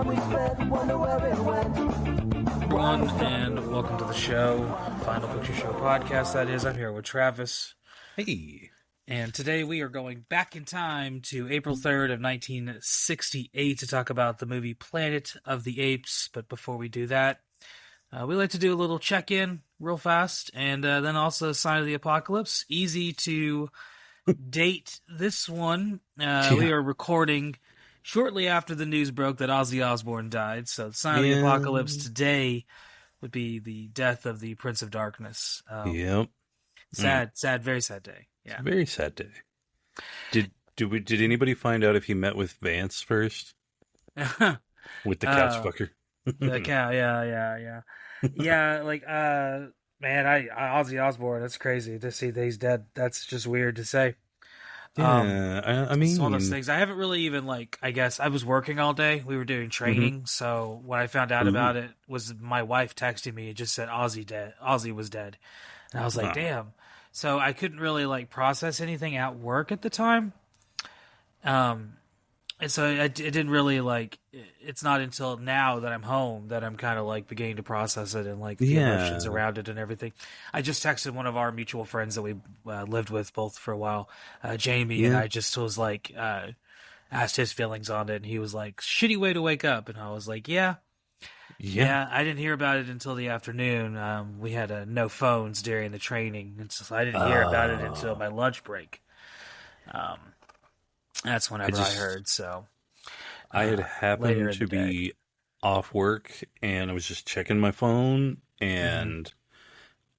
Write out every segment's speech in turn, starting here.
time we spent, wonder where it went. Everyone, and welcome to the show, Final Picture Show podcast. That is, I'm here with Travis. Hey. And today we are going back in time to April 3rd of 1968 to talk about the movie Planet of the Apes. But before we do that, we like to do a little check-in real fast, and then also Sign of the Apocalypse. Easy to date this one. We are recording shortly after the news broke that Ozzy Osbourne died, so Sign of the Apocalypse today would be the death of the Prince of Darkness. Yep. Sad, very sad day. Yeah, It's a very sad day. Did anybody find out if he met with Vance first? With the couch fucker? The cow, yeah. Yeah, like, man, Ozzy Osbourne, that's crazy to see that he's dead. That's just weird to say. Yeah, I mean... It's one of those things. I haven't really even, I guess, I was working all day. We were doing training, so when I found out about it, was my wife texting me. It just said Ozzy was dead. And I was like, damn. So I couldn't really, process anything at work at the time. And so it didn't really, it's not until now that I'm home that I'm kind of, beginning to process it and, the emotions around it and everything. I just texted one of our mutual friends that we lived with both for a while, Jamie, and I just was, asked his feelings on it, and he was like, shitty way to wake up. And I was like, yeah, I didn't hear about it until the afternoon. We had no phones during the training, and so I didn't hear about it until my lunch break. That's whenever I heard, so... I had happened to be off work, and I was just checking my phone, and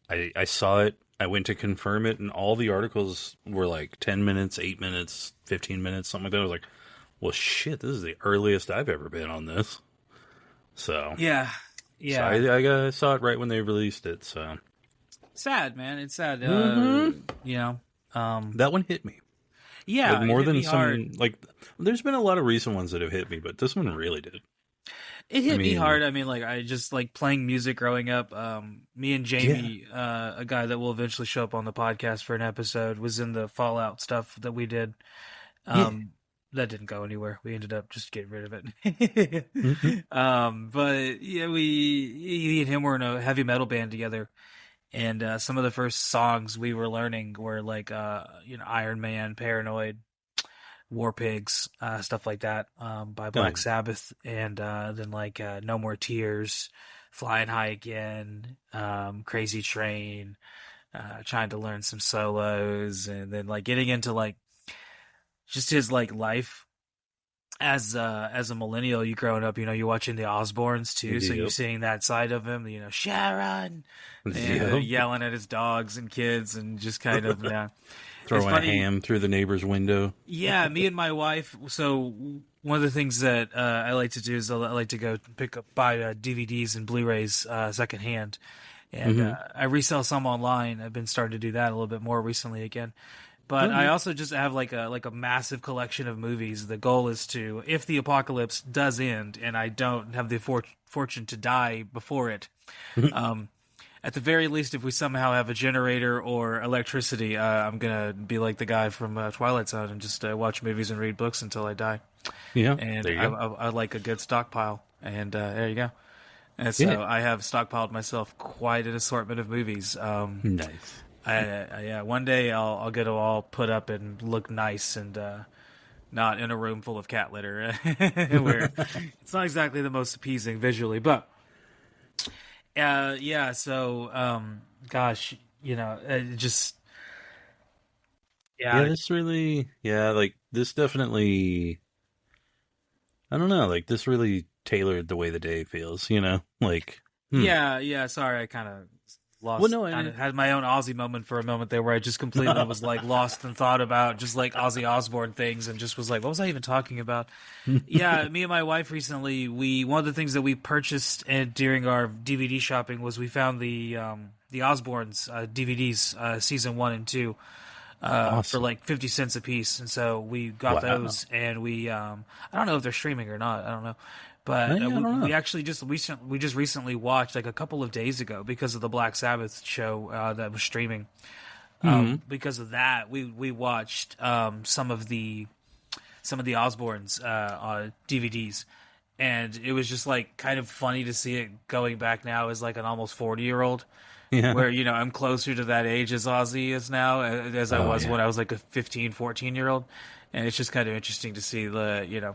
I saw it. I went to confirm it, and all the articles were 10 minutes, 8 minutes, 15 minutes, something like that. I was like, well, shit, this is the earliest I've ever been on this. So... Yeah. So I saw it right when they released it, so... Sad, man. It's sad. That one hit me. Yeah, more than some there's been a lot of recent ones that have hit me, but this one really did. It hit me hard. I mean, I just playing music growing up. Me and Jamie, a guy that will eventually show up on the podcast for an episode, was in the Fallout stuff that we did. That didn't go anywhere. We ended up just getting rid of it. But yeah, he and him were in a heavy metal band together. And some of the first songs we were learning were Iron Man, Paranoid, War Pigs, stuff like that, by Black Sabbath, and then No More Tears, Flying High Again, Crazy Train, trying to learn some solos, and then getting into just his life. As a millennial, you growing up, you're watching the Osbournes too, so you're seeing that side of him, Sharon, and yelling at his dogs and kids, and just kind of throwing a ham through the neighbor's window. Yeah, me and my wife. So one of the things that I like to do is I like to go buy DVDs and Blu-rays secondhand, and I resell some online. I've been starting to do that a little bit more recently again. But I also just have a massive collection of movies. The goal is to, if the apocalypse does end and I don't have the fortune to die before it, at the very least, if we somehow have a generator or electricity, I'm gonna be like the guy from Twilight Zone and just watch movies and read books until I die. Yeah, and I like a good stockpile, and there you go. And so I have stockpiled myself quite an assortment of movies. Nice. One day I'll get it all put up and look nice and not in a room full of cat litter where it's not exactly the most appeasing visually, but so gosh, it just this really this definitely, I don't know, this really tailored the way the day feels, sorry, I kind of lost. Well, no, I had my own Ozzy moment for a moment there, where I just completely was lost in thought about just Ozzy Osbourne things, and just was what was I even talking about? Yeah, me and my wife recently, one of the things that we purchased during our DVD shopping was we found the Osbournes DVDs, season 1 and 2, awesome. For 50 cents a piece, and so we got those, and we I don't know if they're streaming or not. I don't know. But we actually just recently watched a couple of days ago, because of the Black Sabbath show that was streaming. Because of that, we watched some of the Osbournes on DVDs, and it was just like kind of funny to see it going back now as like an almost 40-year-old. Yeah. Where, I'm closer to that age as Ozzy is now, as I was when I was like a 15, 14-year-old. And it's just kind of interesting to see because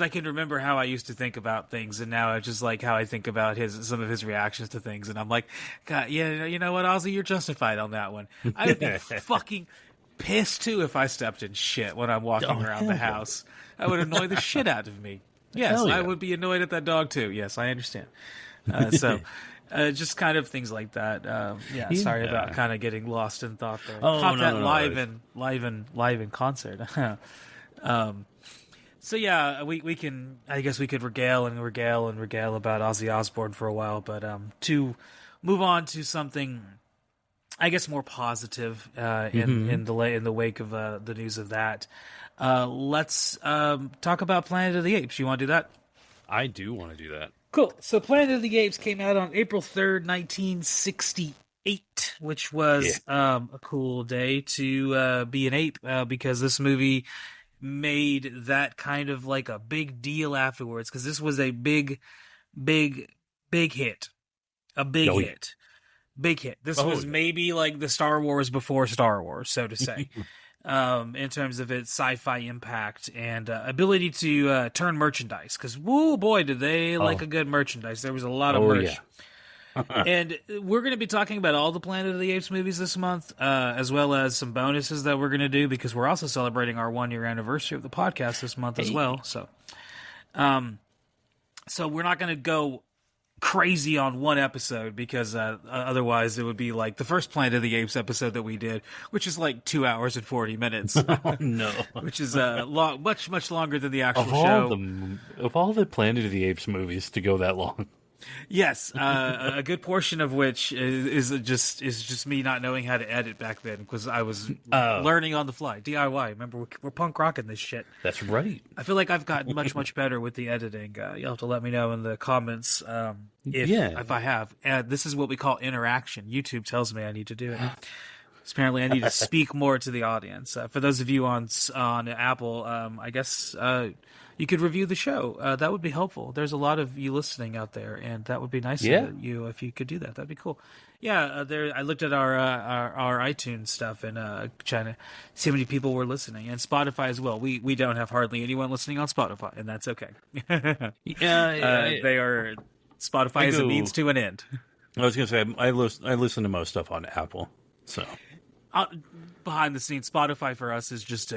I can remember how I used to think about things, and now it's just like how I think about some of his reactions to things. And I'm like, God, yeah, you know what, Ozzy, you're justified on that one. I would be fucking pissed too if I stepped in shit when I'm walking around the house. That would annoy the shit out of me. Yes, I would be annoyed at that dog too. Yes, I understand. Just kind of things like that. Sorry about kind of getting lost in thought there. Caught that live in concert. So yeah, we can. I guess we could regale about Ozzy Osbourne for a while, but to move on to something, I guess, more positive in the wake of the news of that. Let's talk about Planet of the Apes. You want to do that? I do want to do that. Cool. So Planet of the Apes came out on April 3rd, 1968, which was a cool day to be an ape because this movie made that kind of like a big deal afterwards, because this was a big hit. A big hit. Big hit. This was maybe like the Star Wars before Star Wars, so to say. In terms of its sci-fi impact and ability to turn merchandise, because woo boy did they like a good merchandise. There was a lot of merch. And we're going to be talking about all the Planet of the Apes movies this month, as well as some bonuses that we're going to do, because we're also celebrating our 1-year anniversary of the podcast this month as well. So we're not going to go crazy on one episode, because otherwise it would be like the first Planet of the Apes episode that we did, which is like 2 hours and 40 minutes. Oh no. Which is much longer than the actual show. Of all the Planet of the Apes movies to go that long. Yes, a good portion of which is just me not knowing how to edit back then, because I was learning on the fly, DIY. Remember, we're punk rocking this shit. That's right. I feel like I've gotten much better with the editing. You'll have to let me know in the comments if I have. This is what we call interaction. YouTube tells me I need to do it. Apparently, I need to speak more to the audience. For those of you on Apple, I guess you could review the show. That would be helpful. There's a lot of you listening out there, and that would be nice of you if you could do that. That'd be cool. Yeah, I looked at our iTunes stuff and trying to see how many people were listening, and Spotify as well. We don't have hardly anyone listening on Spotify, and that's okay. They are Spotify is a means to an end. I was going to say I listen to most stuff on Apple, so. Behind the scenes, Spotify for us is just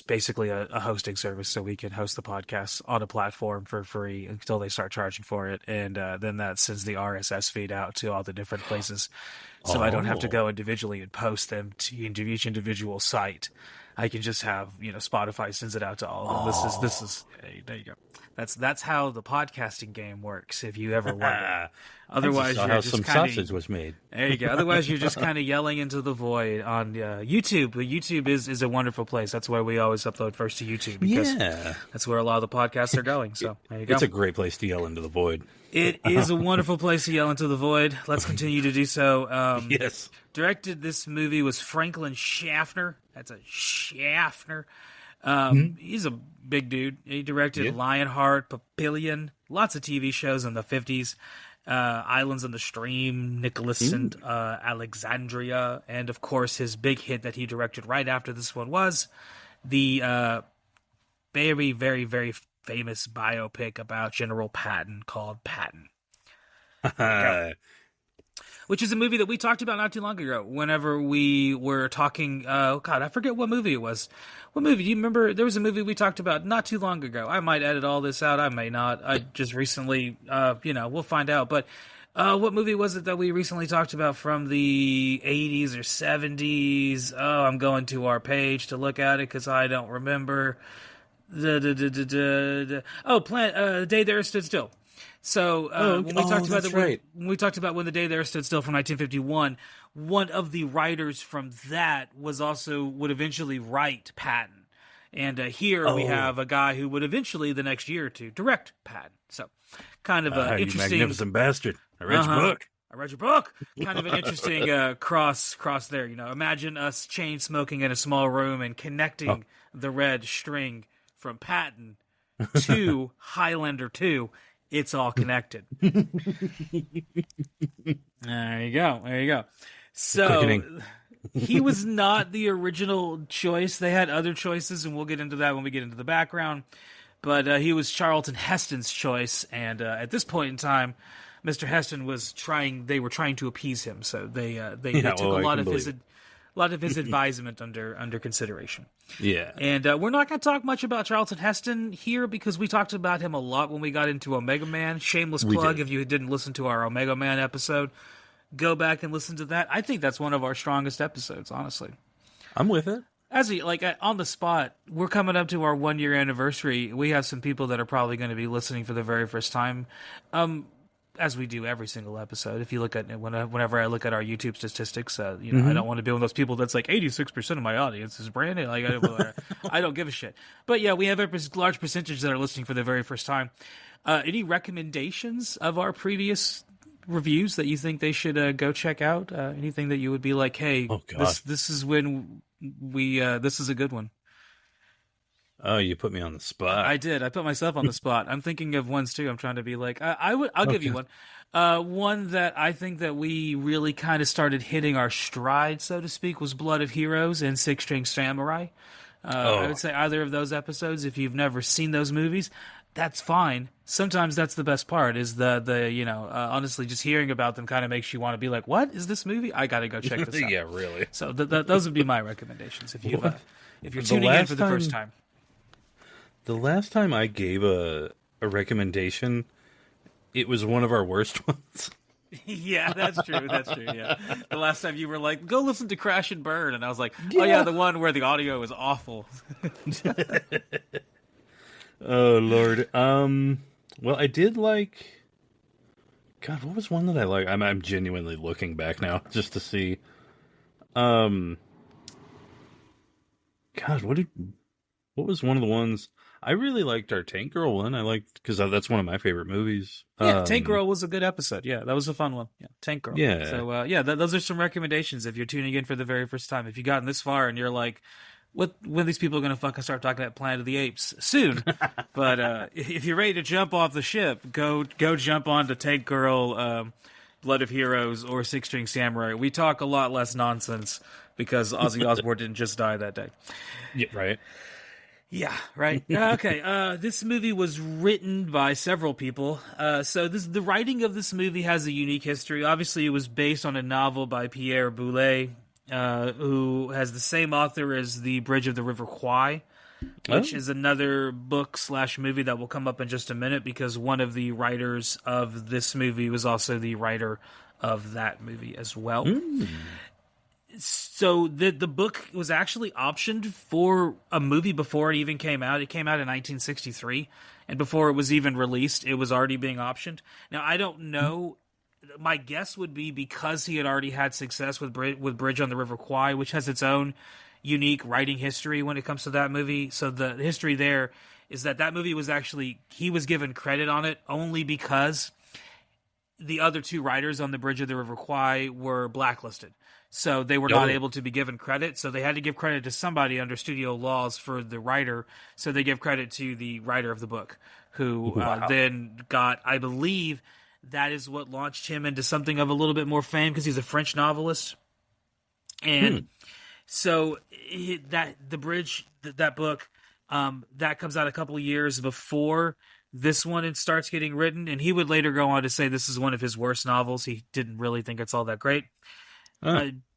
basically a hosting service, so we can host the podcast on a platform for free until they start charging for it, and then that sends the RSS feed out to all the different places, so I don't have to go individually and post them to each individual site. I can just have Spotify sends it out to all of them. This is hey, there you go. That's how the podcasting game works, if you ever wonder. Otherwise, you're just some sausage was made. There you go. Otherwise, you're just kind of yelling into the void on YouTube. But YouTube is a wonderful place. That's why we always upload first to YouTube, because that's where a lot of the podcasts are going. So there you go. It's a great place to yell into the void. It is a wonderful place to yell into the void. Let's continue to do so. Yes. Directed this movie was Franklin Schaffner. That's a Schaffner. He's a big dude. He directed Lionheart, Papillion, lots of TV shows in the 50s, Islands in the Stream, Nicholas and Alexandria, and of course his big hit that he directed right after this one was the very, very, very famous biopic about General Patton called Patton. Which is a movie that we talked about not too long ago whenever we were talking, I forget what movie it was. What movie? Do you remember? There was a movie we talked about not too long ago. I might edit all this out. I may not. I just recently, we'll find out. But what movie was it that we recently talked about from the 80s or 70s? Oh, I'm going to our page to look at it because I don't remember. The Day the Earth Stood Still. So when we talked about when we talked about When the Day the Earth Stood Still from 1951, one of the writers from that would eventually write Patton, and here we have a guy who would eventually the next year or two direct Patton. So kind of an interesting, you magnificent bastard. I read your book. I read your book. Kind of an interesting cross there. Imagine us chain smoking in a small room and connecting the red string from Patton to Highlander 2, it's all connected. There you go. There you go. So he was not the original choice. They had other choices, and we'll get into that when we get into the background. But he was Charlton Heston's choice, and at this point in time, Mr. Heston was trying. They were trying to appease him, so they took a lot of his advisement under consideration. Yeah, and we're not going to talk much about Charlton Heston here because we talked about him a lot when we got into Omega Man. Shameless plug if you didn't listen to our Omega Man episode, go back and listen to that. I think that's one of our strongest episodes, honestly. I'm with it. As on the spot, we're coming up to our 1 year anniversary. We have some people that are probably going to be listening for the very first time. As we do every single episode. If you look at whenever I look at our YouTube statistics, I don't want to be one of those people that's like 86% of my audience is brand new. Like I don't give a shit. But yeah, we have a large percentage that are listening for the very first time. Any recommendations of our previous reviews that you think they should go check out? Anything that you would be like, hey, this is when this is a good one. Oh, you put me on the spot. I did. I put myself on the spot. I'm thinking of ones too. I'm trying to be like, I'll give you one. One that I think that we really kind of started hitting our stride, so to speak, was Blood of Heroes and Six String Samurai. I would say either of those episodes. If you've never seen those movies, that's fine. Sometimes that's the best part. Is honestly, just hearing about them kind of makes you want to be like, what is this movie? I got to go check this out. Yeah, really. So those would be my recommendations if you're tuning in for the first time. The last time I gave a recommendation, it was one of our worst ones. Yeah, that's true. That's true. Yeah, the last time you were like, "Go listen to Crash and Burn," and I was like, "Oh yeah, the one where the audio is awful." Oh Lord. Well, I did like. God, what was one that I liked? I'm genuinely looking back now just to see. God, what was one of the ones? I really liked our Tank Girl one. I liked because that's one of my favorite movies. Yeah, Tank Girl was a good episode. Yeah, that was a fun one. Yeah, Tank Girl. Yeah. So those are some recommendations if you're tuning in for the very first time. If you've gotten this far and you're like, when are these people going to fucking start talking about Planet of the Apes? Soon. But if you're ready to jump off the ship, go jump on to Tank Girl, Blood of Heroes, or Six String Samurai. We talk a lot less nonsense because Ozzy Osbourne didn't just die that day. Yeah, right. Yeah, right. Okay, this movie was written by several people. The writing of this movie has a unique history. Obviously, it was based on a novel by Pierre Boulet, who has the same author as The Bridge of the River Kwai, which is another book/movie that will come up in just a minute because one of the writers of this movie was also the writer of that movie as well. Mm. So the book was actually optioned for a movie before it even came out. It came out in 1963, and before it was even released, it was already being optioned. Now, I don't know. My guess would be because he had already had success with Bridge on the River Kwai, which has its own unique writing history when it comes to that movie. So the history there is that movie was actually, he was given credit on it only because the other two writers on the Bridge of the River Kwai were blacklisted. So they were not able to be given credit. So they had to give credit to somebody under studio laws for the writer. So they give credit to the writer of the book, who then got, I believe, that is what launched him into something of a little bit more fame because he's a French novelist. And so the Bridge, that book, that comes out a couple of years before this one it starts getting written. And he would later go on to say this is one of his worst novels. He didn't really think it's all that great.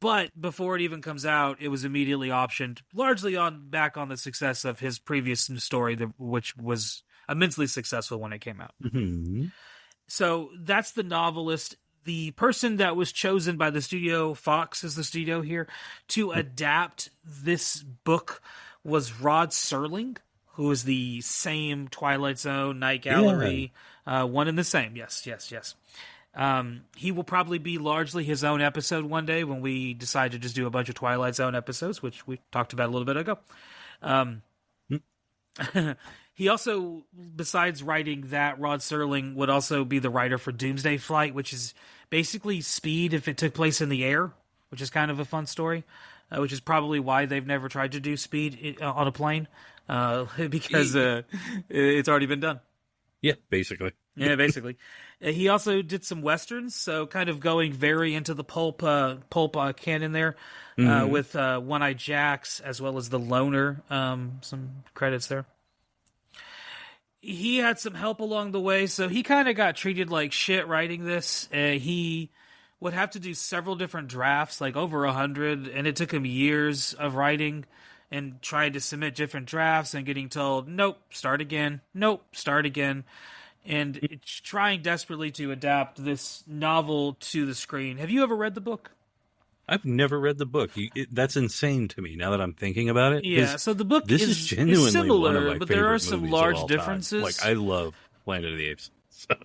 But before it even comes out, it was immediately optioned, largely back on the success of his previous story, which was immensely successful when it came out. Mm-hmm. So that's the novelist. The person that was chosen by the studio, Fox is the studio here, to adapt this book was Rod Serling, who is the same Twilight Zone, Night Gallery, one and the same. Yes. He will probably be largely his own episode one day when we decide to just do a bunch of Twilight Zone episodes, which we talked about a little bit ago. He also, besides writing that, Rod Serling would also be the writer for Doomsday Flight, which is basically Speed if it took place in the air, which is kind of a fun story. which is probably why they've never tried to do speed on a plane, because it's already been done. Yeah, basically. Yeah, basically. He also did some westerns, so kind of going very into the pulp canon there, with One-Eyed Jacks as well as The Loner. Some credits there. He had some help along the way, so he kind of got treated like shit writing this. He would have to do several different drafts, like over 100, and it took him years of writing and trying to submit different drafts and getting told, nope, start again, nope, start again, and trying desperately to adapt this novel to the screen. Have you ever read the book? I've never read the book. That's insane to me now that I'm thinking about it. Yeah, so the book is genuinely similar, one of my but there are favorite some movies large of all time. differences. Like, I love Planet of the Apes. So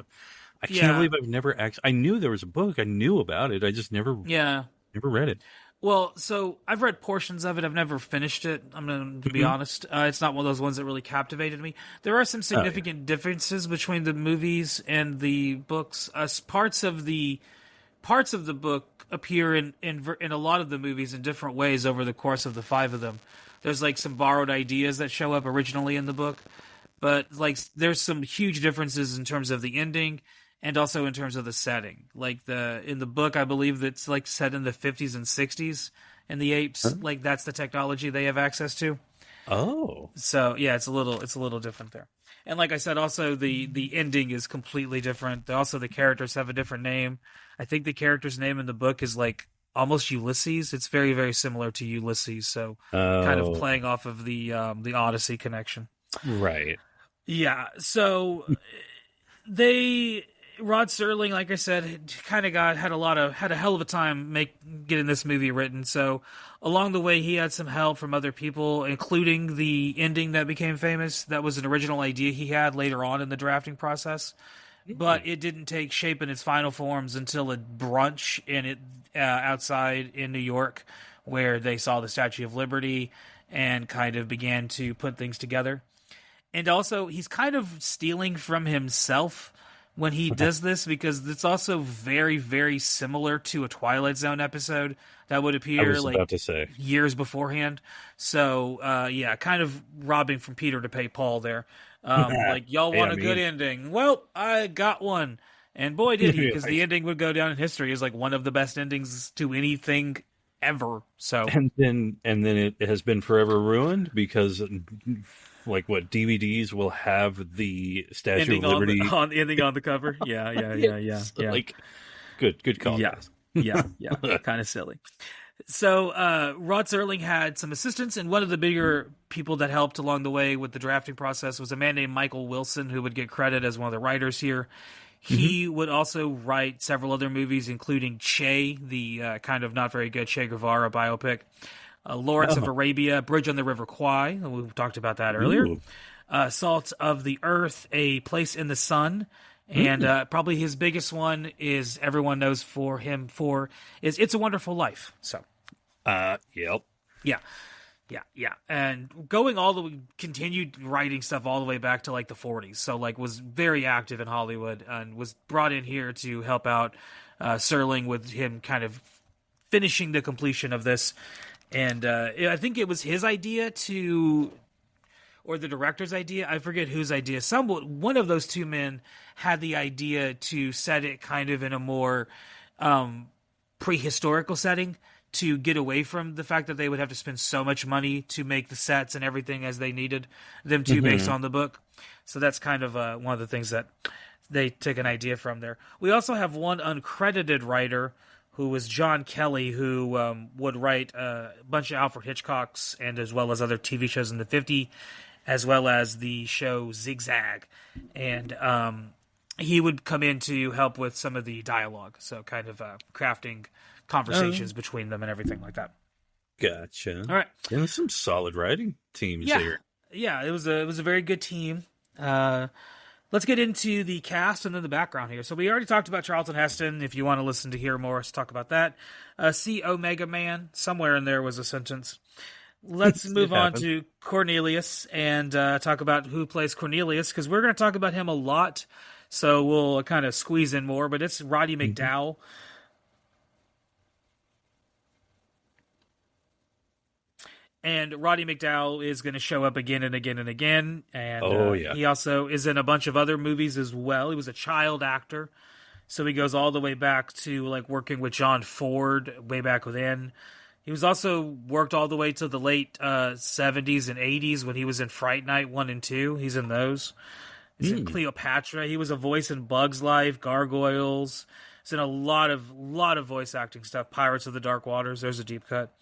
I can't believe I've never actually... I knew there was a book. I knew about it. I just never read it. Well, so I've read portions of it. I've never finished it. I'm going to be honest. It's not one of those ones that really captivated me. There are some significant differences between the movies and the books. Parts of the book appear in a lot of the movies in different ways over the course of the 5 of them. There's like some borrowed ideas that show up originally in the book, but like there's some huge differences in terms of the ending and also in terms of the setting. Like in the book, I believe that's like set in the 50s and 60s, and the apes, like that's the technology they have access to. Oh, so yeah, it's a little different there. And like I said, also the ending is completely different. Also, the characters have a different name. I think the character's name in the book is like almost Ulysses. It's very, very similar to Ulysses. So kind of playing off of the Odyssey connection. Right. Yeah. So Rod Serling, like I said, kind of had a hell of a time getting this movie written. So along the way, he had some help from other people, including the ending that became famous. That was an original idea he had later on in the drafting process, but it didn't take shape in its final forms until a brunch outside in New York, where they saw the Statue of Liberty and kind of began to put things together. And also, he's kind of stealing from himself when he does this, because it's also very, very similar to a Twilight Zone episode that would appear years beforehand. So, kind of robbing from Peter to pay Paul there. Like, y'all want a good ending? Well, I got one. And boy, did he, because the ending would go down in history as like one of the best endings to anything ever. So, and then it has been forever ruined because... Like what DVDs will have the Statue of Liberty ending on the cover. Yeah. Like, good call. Yeah, kind of silly. So Rod Serling had some assistants, and one of the bigger people that helped along the way with the drafting process was a man named Michael Wilson, who would get credit as one of the writers here. He would also write several other movies, including Che, the kind of not very good Che Guevara biopic. Lawrence of Arabia, Bridge on the River Kwai, we talked about that earlier. Salt of the Earth, A Place in the Sun, and probably his biggest one is everyone knows is It's a Wonderful Life. So, yep, yeah, and continued writing stuff all the way back to like the 40s. So like was very active in Hollywood and was brought in here to help out Serling with him kind of finishing the completion of this. And I think it was his idea or the director's idea. I forget whose idea. One of those two men had the idea to set it kind of in a more prehistorical setting to get away from the fact that they would have to spend so much money to make the sets and everything as they needed them to based on the book. So that's kind of one of the things that they took an idea from there. We also have one uncredited writer who was John Kelly, who would write a bunch of Alfred Hitchcock's and as well as other TV shows in the 50s, as well as the show Zigzag. And he would come in to help with some of the dialogue, so kind of crafting conversations between them and everything like that. Gotcha. All right. And there's some solid writing teams here. Yeah, it was a very good team. Let's get into the cast and then the background here. So we already talked about Charlton Heston. If you want to hear more, let's talk about that. See Omega Man. Somewhere in there was a sentence. Let's move on to Cornelius and talk about who plays Cornelius, because we're going to talk about him a lot. So we'll kind of squeeze in more, but it's Roddy McDowall. And Roddy McDowall is going to show up again and again and again. And Yeah. he also is in a bunch of other movies as well. He was a child actor. So he goes all the way back to like working with John Ford way back then. He was also worked all the way to the late 70s and 80s when he was in Fright Night 1 and 2. He's in those. He's in Cleopatra. He was a voice in Bug's Life, Gargoyles. He's in a lot of voice acting stuff. Pirates of the Dark Waters. There's a deep cut.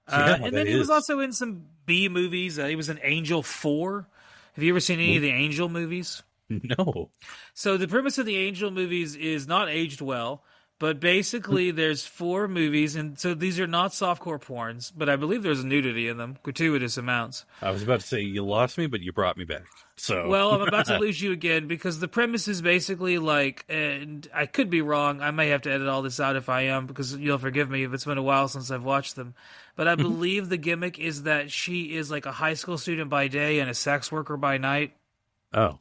And then he was also in some B movies. He was in Angel 4. Have you ever seen any of the Angel movies? No. So the premise of the Angel movies is not aged well, but basically there's 4 movies, and so these are not softcore porns, but I believe there's nudity in them, gratuitous amounts. I was about to say you lost me, but you brought me back. So well, I'm about to lose you again because the premise is basically like, and I could be wrong. I may have to edit all this out if I am, because you'll forgive me if it's been a while since I've watched them. But I believe the gimmick is that she is like a high school student by day and a sex worker by night. Oh.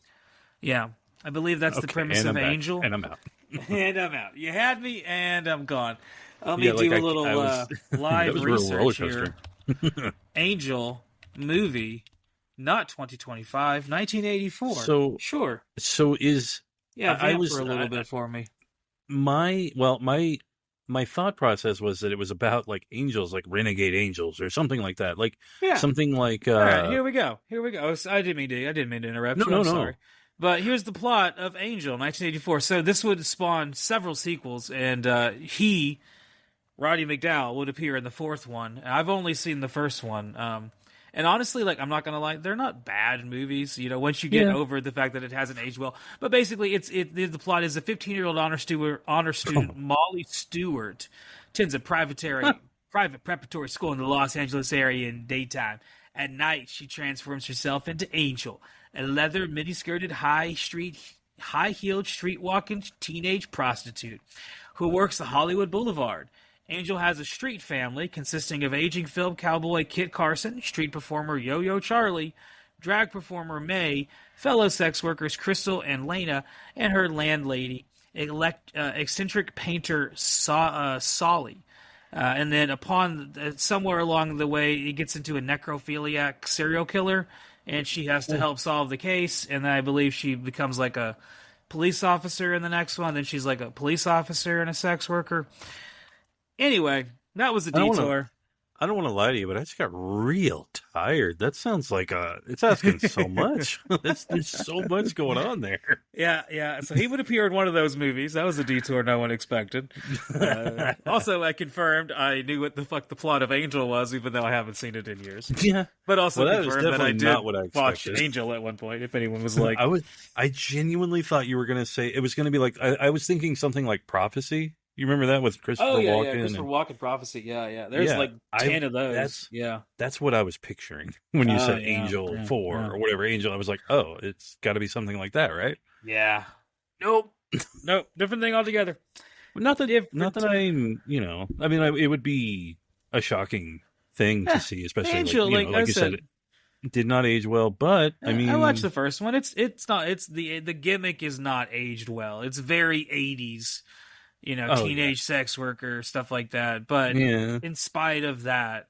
Yeah. I believe that's the premise of Angel. And I'm out. And I'm out. You had me, and I'm gone. Let me do a little live research here. Angel movie, not 2025, 1984. So sure. So is I was for a little bit for me. My thought process was that it was about like angels, like renegade angels or something like that. Like something like. All right, here we go. I didn't mean to interrupt you. I'm sorry. But here's the plot of Angel, 1984. So this would spawn several sequels, and Roddy McDowall, would appear in the 4th one. I've only seen the first one. And honestly, like, I'm not going to lie, they're not bad movies, you know, once you get over the fact that it hasn't aged well. But basically, the plot is a 15-year-old honor student, Molly Stewart, attends a private preparatory school in the Los Angeles area in daytime. At night, she transforms herself into Angel, a leather, mini-skirted, high-heeled, street-walking teenage prostitute who works the Hollywood Boulevard. Angel has a street family consisting of aging film cowboy Kit Carson, street performer Yo-Yo Charlie, drag performer May, fellow sex workers Crystal and Lena, and her landlady, eccentric painter Solly. And then somewhere along the way, it gets into a necrophiliac serial killer, and she has to help solve the case, and then I believe she becomes like a police officer in the next one, then she's like a police officer and a sex worker. Anyway, that was a detour. I don't want to lie to you, but I just got real tired. That sounds like it's asking so much. There's so much going on there. Yeah. So he would appear in one of those movies. That was a detour no one expected. Also, I confirmed I knew what the fuck the plot of Angel was, even though I haven't seen it in years. Yeah. But also confirmed that I did not what I watch Angel at one point, if anyone was like... I genuinely thought you were going to say, it was going to be like, I was thinking something like Prophecy. You remember that with Christopher Walken? Yeah, Christopher Walken Prophecy. Yeah. There's like 10 of those. That's what I was picturing when you said Angel 4 or whatever Angel. I was like, oh, it's got to be something like that, right? Yeah. Nope. Different thing altogether. Not that I'm, I mean, it would be a shocking thing to see, especially Angel, like you said, it did not age well. But I mean, I watched the first one. It's not. It's the gimmick is not aged well. It's very 80s. Teenage sex worker, stuff like that. But in spite of that,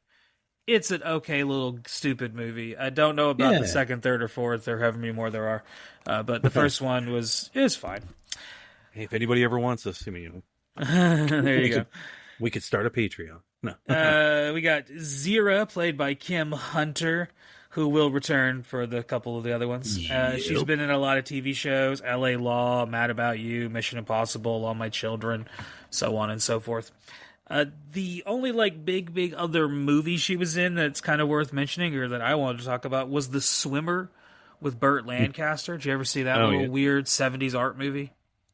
it's an okay little stupid movie. I don't know about the second, third, or fourth, or however many more there are. But the first one is fine. Hey, if anybody ever wants us, there you go. We could start a Patreon. No. We got Zira, played by Kim Hunter, who will return for the couple of the other ones. She's been in a lot of TV shows, LA Law, Mad About You, Mission Impossible, All My Children, so on and so forth. The only big other movie she was in that's kind of worth mentioning, or that I wanted to talk about, was The Swimmer with Burt Lancaster. Did you ever see that weird 70s art movie?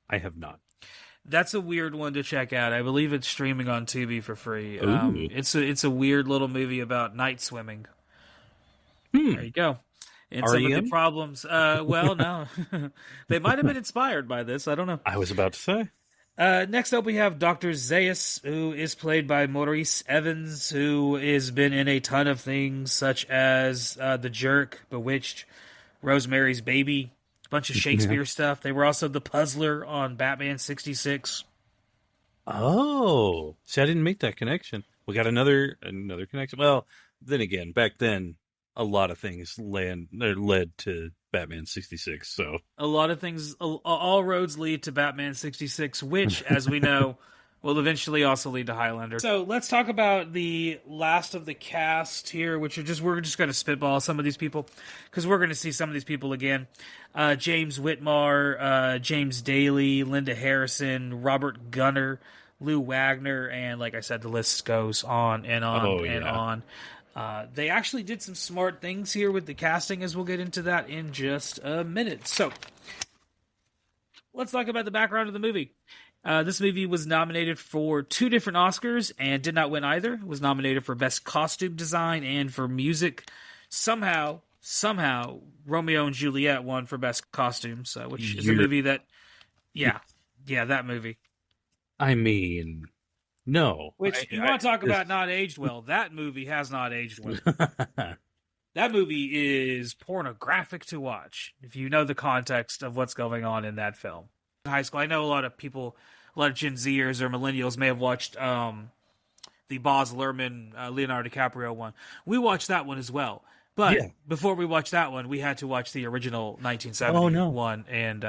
I have not. That's a weird one to check out. I believe it's streaming on Tubi for free. It's a weird little movie about night swimming. There you go. And some of the problems. Well, no. They might have been inspired by this. I don't know. I was about to say. Next up, we have Dr. Zaius, who is played by Maurice Evans, who has been in a ton of things, such as The Jerk, Bewitched, Rosemary's Baby, a bunch of Shakespeare stuff. They were also the Puzzler on Batman 66. Oh. See, I didn't make that connection. We got another connection. Well, then again, back then, a lot of things led to Batman 66. So a lot of things, all roads lead to Batman 66, which, as we know, will eventually also lead to Highlander. So let's talk about the last of the cast here, which we're just going to spitball some of these people because we're going to see some of these people again. James Whitmore, James Daly, Linda Harrison, Robert Gunner, Lou Wagner, and like I said, the list goes on and on on. They actually did some smart things here with the casting, as we'll get into that in just a minute. So, let's talk about the background of the movie. This movie was nominated for 2 different Oscars and did not win either. It was nominated for Best Costume Design and for Music. Somehow, Romeo and Juliet won for Best Costumes, which is a movie that, yeah, that movie. I mean, no. Which, you want to talk about not aged well, that movie has not aged well. That movie is pornographic to watch, if you know the context of what's going on in that film. In high school, I know a lot of people, a lot of Gen Zers or millennials may have watched the Baz Luhrmann, Leonardo DiCaprio one. We watched that one as well. But before we watched that one, we had to watch the original 1970 one. And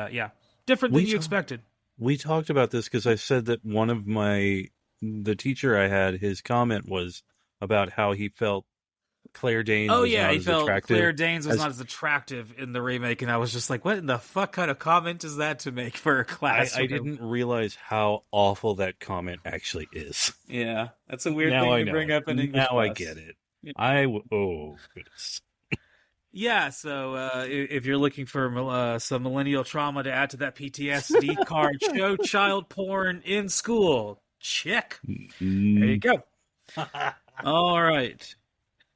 different than you expected. We talked about this because I said that one of the teacher I had, his comment was about how he felt Claire Danes was not as attractive. Claire Danes was not as attractive in the remake, and I was just like, what in the fuck kind of comment is that to make for a class? I didn't realize how awful that comment actually is. Yeah, that's a weird thing to bring up in English Now class. I get it. Yeah. Oh, goodness. Yeah, so if you're looking for some millennial trauma to add to that PTSD card, show child porn in school. Check. There you go. All right.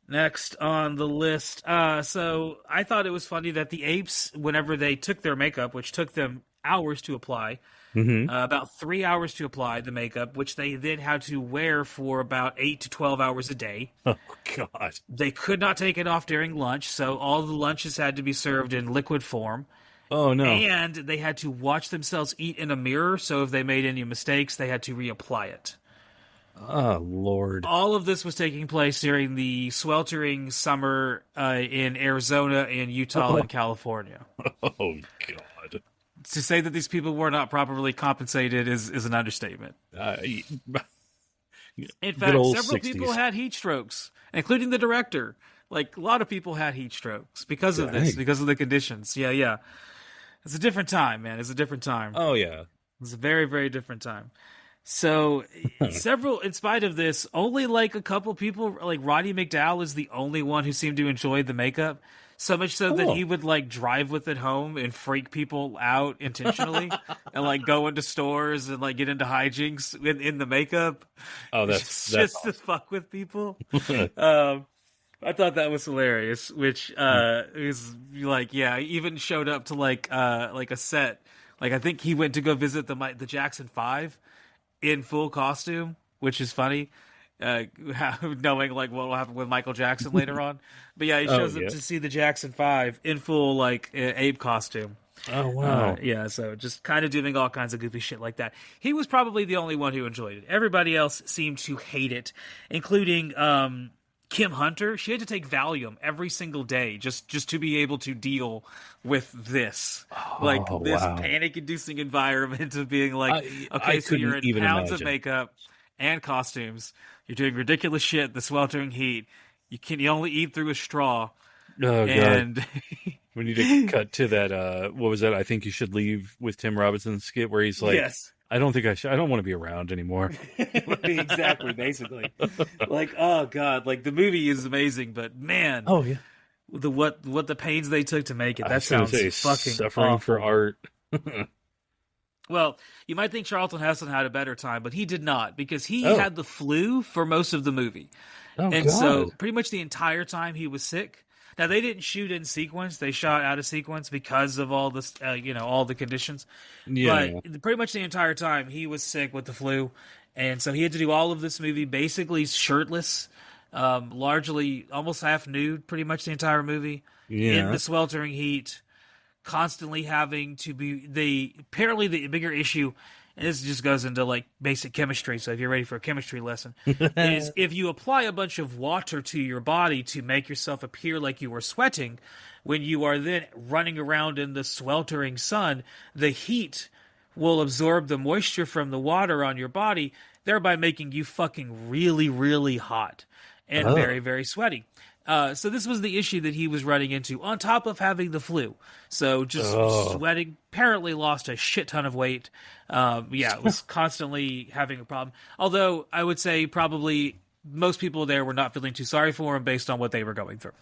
Next on the list. So I thought it was funny that the Apes, whenever they took their makeup, which took them hours to apply, about 3 hours to apply the makeup, which they then had to wear for about 8 to 12 hours a day. Oh, God. They could not take it off during lunch, so all the lunches had to be served in liquid form. Oh, no. And they had to watch themselves eat in a mirror, so if they made any mistakes, they had to reapply it. Oh, Lord. All of this was taking place during the sweltering summer in Arizona and Utah and California. Oh, God. To say that these people were not properly compensated is an understatement. In fact, several 60s. people had heat strokes, including the director. Like, a lot of people had heat strokes because of this, because of the conditions. Yeah. It's a different time, man. It's a different time. Oh, yeah. It's a very, very different time. So, in spite of this, only like a couple people, like Roddy McDowall is the only one who seemed to enjoy the makeup. So much so that he would like drive with it home and freak people out intentionally and like go into stores and like get into hijinks in the makeup. Oh, that's just awesome. to fuck with people. I thought that was hilarious, which is like, yeah, he even showed up to like a set. Like, I think he went to go visit the Jackson 5 in full costume, which is funny. Knowing like what will happen with Michael Jackson later on, but yeah, he shows up to see the Jackson 5 in full like Abe costume. Oh wow! Yeah, so just kind of doing all kinds of goofy shit like that. He was probably the only one who enjoyed it. Everybody else seemed to hate it, including Kim Hunter. She had to take Valium every single day just to be able to deal with this, this panic-inducing environment of being like, okay, so you're in pounds of makeup and costumes. You're doing ridiculous shit, the sweltering heat. You only eat through a straw. Oh, and God. We need to cut to that, what was that? I Think You Should Leave with Tim Robinson's skit where he's like, yes. I don't think I should. I don't want to be around anymore. Exactly, basically. Like, oh, God. Like, the movie is amazing, but man. Oh, yeah. What the pains they took to make it. That sounds fucking suffering awful. for art. Well, you might think Charlton Heston had a better time, but he did not, because he had the flu for most of the movie. Oh, and God. so pretty much the entire time he was sick. Now, they didn't shoot in sequence. They shot out of sequence because of all this, all the conditions. Yeah. But pretty much the entire time he was sick with the flu. And so he had to do all of this movie basically shirtless, largely almost half nude pretty much the entire movie in the sweltering heat. Constantly having to be apparently the bigger issue and this just goes into like basic chemistry, so if you're ready for a chemistry lesson, is if you apply a bunch of water to your body to make yourself appear like you were sweating, when you are then running around in the sweltering sun, the heat will absorb the moisture from the water on your body, thereby making you fucking really, really hot and very, very sweaty. So this was the issue that he was running into, on top of having the flu. So just sweating, apparently lost a shit ton of weight. Was constantly having a problem. Although I would say probably most people there were not feeling too sorry for him based on what they were going through.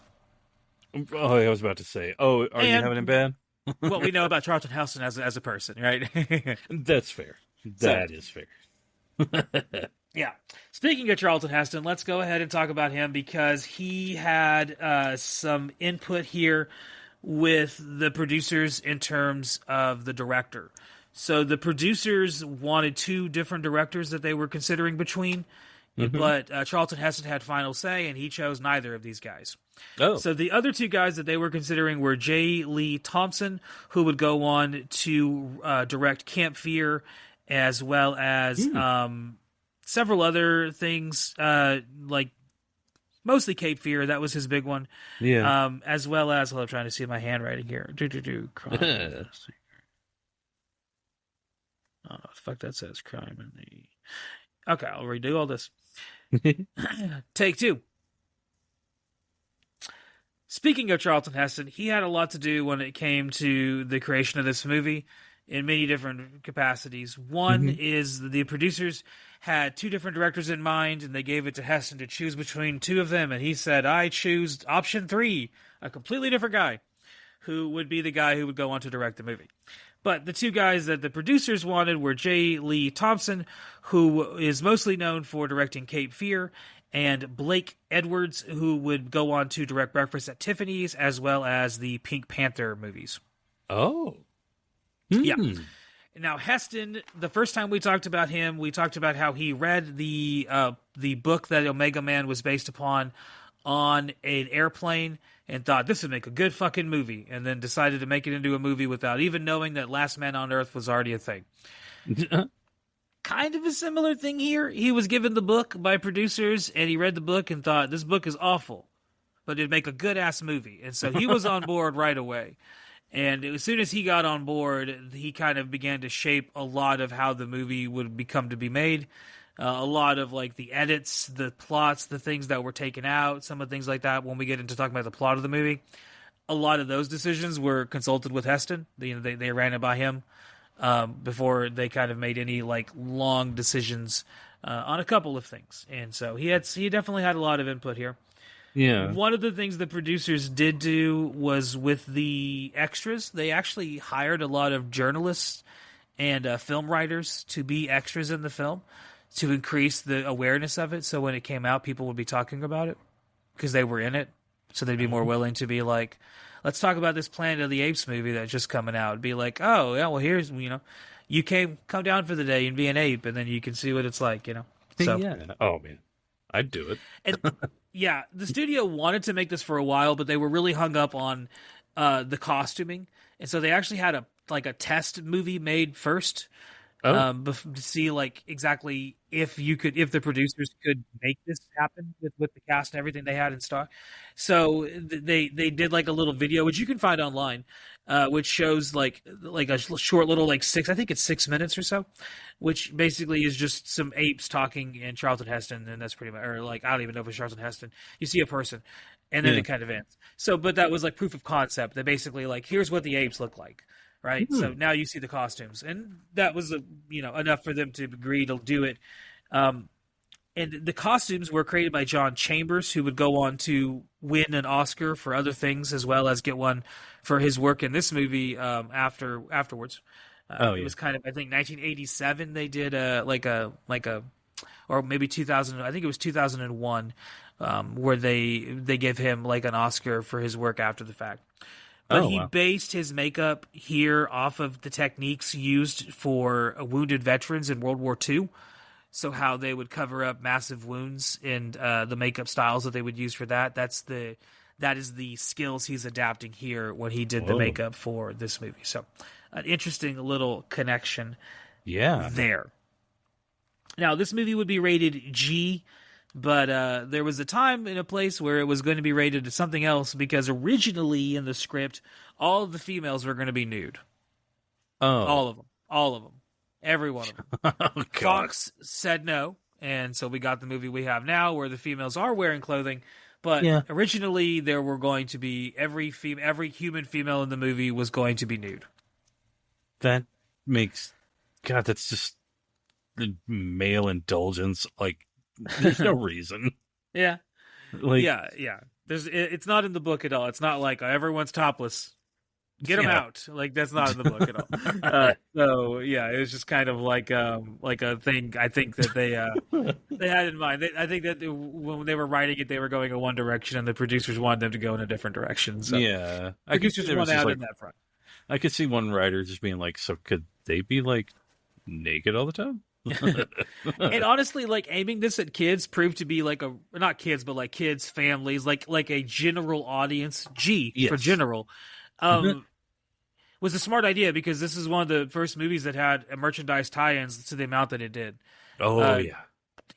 Oh, I was about to say, are you having it bad? What we know about Charlton Heston as a person, right? That's fair. That is fair. Yeah. Speaking of Charlton Heston, let's go ahead and talk about him because he had some input here with the producers in terms of the director. So the producers wanted 2 different directors that they were considering between, but Charlton Heston had final say, and he chose neither of these guys. Oh. So the other 2 guys that they were considering were J. Lee Thompson, who would go on to direct Camp Fear, as well as several other things, like mostly Cape Fear. That was his big one. Yeah. As well as, I'm trying to see my handwriting here. Crime. Oh, the fuck that says crime in the... Okay, I'll redo all this. Take 2. Speaking of Charlton Heston, he had a lot to do when it came to the creation of this movie in many different capacities. One is the producers had 2 different directors in mind, and they gave it to Heston to choose between 2 of them, and he said, I choose option 3, a completely different guy, who would be the guy who would go on to direct the movie. But the 2 guys that the producers wanted were J. Lee Thompson, who is mostly known for directing Cape Fear, and Blake Edwards, who would go on to direct Breakfast at Tiffany's, as well as the Pink Panther movies. Oh. Yeah. Now, Heston, the first time we talked about him, we talked about how he read the book that Omega Man was based upon on an airplane and thought this would make a good fucking movie, and then decided to make it into a movie without even knowing that Last Man on Earth was already a thing. Kind of a similar thing here. He was given the book by producers, and he read the book and thought, this book is awful, but it'd make a good-ass movie. And so he was on board right away. And as soon as he got on board, he kind of began to shape a lot of how the movie would become to be made. A lot of like the edits, the plots, the things that were taken out, some of the things like that. When we get into talking about the plot of the movie, a lot of those decisions were consulted with Heston. They ran it by him before they kind of made any like long decisions on a couple of things. And so he definitely had a lot of input here. Yeah. One of the things the producers did do was with the extras, they actually hired a lot of journalists and film writers to be extras in the film to increase the awareness of it. So when it came out, people would be talking about it because they were in it. So they'd be more willing to be like, let's talk about this Planet of the Apes movie that's just coming out. It'd be like, oh, yeah, well, here's, you come down for the day and be an ape, and then you can see what it's like, So, yeah. Oh, man. I'd do it. And, yeah, the studio wanted to make this for a while, but they were really hung up on the costuming. And so they actually had a test movie made first to see like exactly if the producers could make this happen with the cast and everything they had in stock. So they did like a little video, which you can find online, which shows like a short little I think it's 6 minutes or so, which basically is just some apes talking in Charlton Heston, and that's pretty much, or like I don't even know if it's Charlton Heston. You see a person, and then it kind of ends. So, but that was like proof of concept. That basically like here's what the apes look like. Right, so now you see the costumes, and that was enough for them to agree to do it. And the costumes were created by John Chambers, who would go on to win an Oscar for other things, as well as get one for his work in this movie afterwards. It was kind of, I think 1987 they did or maybe 2000. I think it was 2001 where they gave him like an Oscar for his work after the fact. But he based his makeup here off of the techniques used for wounded veterans in World War II. So how they would cover up massive wounds and the makeup styles that they would use for that. That is the skills he's adapting here when he did the makeup for this movie. So an interesting little connection Yeah. there. Now, this movie would be rated G, but there was a time and a place where it was going to be rated as something else because originally in the script, all of the females were going to be nude. Oh. All of them. All of them. Every one of them. Oh, Fox said no, and so we got the movie we have now where the females are wearing clothing. But originally, there were going to be every human female in the movie was going to be nude. That makes... God, that's just the male indulgence. Like, there's no reason. Yeah. Like, yeah. It's not in the book at all. It's not like everyone's topless. Get them out. Like, that's not in the book at all. So, yeah, it was just kind of like a thing I think that they had in mind. I think that when they were writing it, they were going in one direction, and the producers wanted them to go in a different direction. So, yeah. I could just want out in that front. I could see one writer just being like, so could they be, like, naked all the time? And honestly, like, aiming this at kids proved to be like not kids, but like kids, families, like a general audience. For general. Was a smart idea because this is one of the first movies that had a merchandise tie-ins to the amount that it did. Oh, yeah.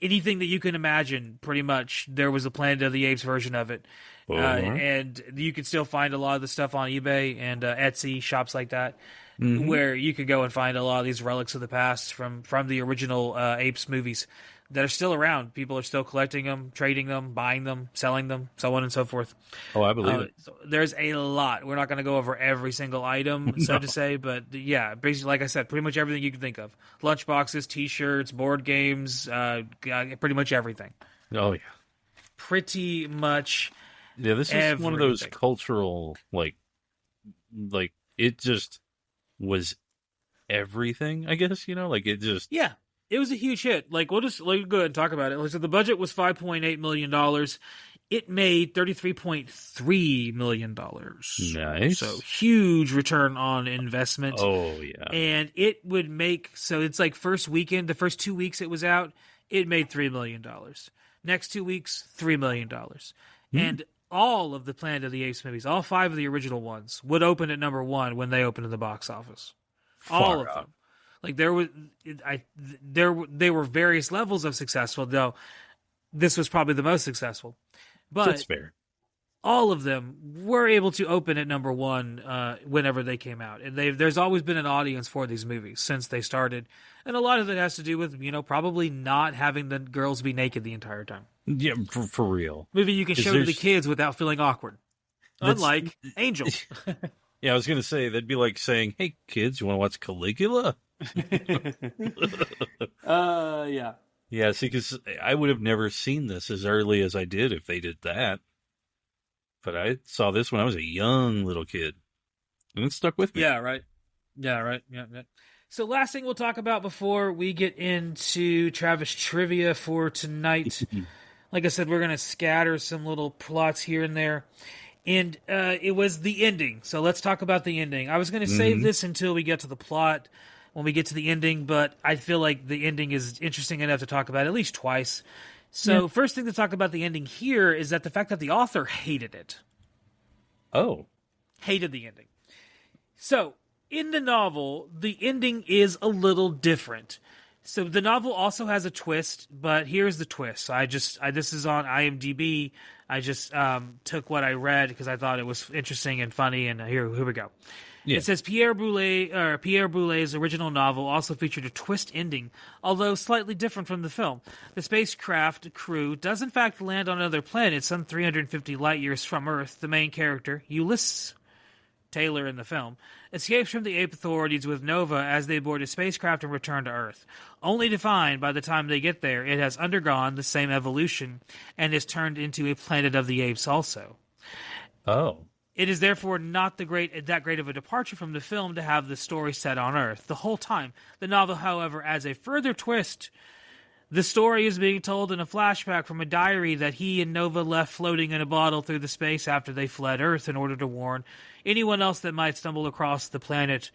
Anything that you can imagine, pretty much, there was a Planet of the Apes version of it. And you can still find a lot of the stuff on eBay and Etsy, shops like that, where you could go and find a lot of these relics of the past from the original Apes movies that are still around. People are still collecting them, trading them, buying them, selling them, so on and so forth. Oh, I believe it. So there's a lot. We're not going to go over every single item, so to say, but yeah, basically, like I said, pretty much everything you can think of. Lunchboxes, T-shirts, board games, pretty much everything. Oh, yeah. Pretty much Yeah, this is one of those cultural, like, it just was everything, I guess, like, it just... Yeah. It was a huge hit. Like, we'll go ahead and talk about it. So the budget was $5.8 million. It made $33.3 million. Nice. So huge return on investment. Oh, yeah. And it would make, so it's like first weekend, the first 2 weeks it was out, it made $3 million. Next 2 weeks, $3 million. And all of the Planet of the Apes movies, all 5 of the original ones, would open at number 1 when they opened in the box office. All of them. Like they were various levels of successful, though this was probably the most successful. But that's fair. All of them were able to open at number 1 whenever they came out, and there's always been an audience for these movies since they started, and a lot of it has to do with probably not having the girls be naked the entire time. Yeah, for real. Movie you can show to the kids without feeling awkward, unlike Angel. Yeah, I was gonna say that'd be like saying, "Hey kids, you want to watch Caligula?" Yeah. Yeah, see, because I would have never seen this as early as I did if they did that. But I saw this when I was a young little kid, and it stuck with me. Yeah, right. Yeah. So last thing we'll talk about before we get into Travis trivia for tonight. Like I said, we're going to scatter some little plots here and there. And it was the ending. So let's talk about the ending. I was going to save this until we get to the plot, when we get to the ending, but I feel like the ending is interesting enough to talk about at least twice. So first thing to talk about the ending here is that the fact that the author hated it. Oh. Hated the ending. So, in the novel, the ending is a little different. So the novel also has a twist, but here's the twist. This is on IMDb. I just took what I read because I thought it was interesting and funny, and here we go. Yeah. It says Pierre Boulez's original novel also featured a twist ending, although slightly different from the film. The spacecraft crew does in fact land on another planet some 350 light years from Earth. The main character, Ulysses Taylor in the film, escapes from the ape authorities with Nova as they board a spacecraft and return to Earth, only to find by the time they get there it has undergone the same evolution and is turned into a Planet of the Apes also. Oh. It is therefore not that great of a departure from the film to have the story set on Earth the whole time. The novel, however, adds a further twist. The story is being told in a flashback from a diary that he and Nova left floating in a bottle through the space after they fled Earth in order to warn anyone else that might stumble across the planet.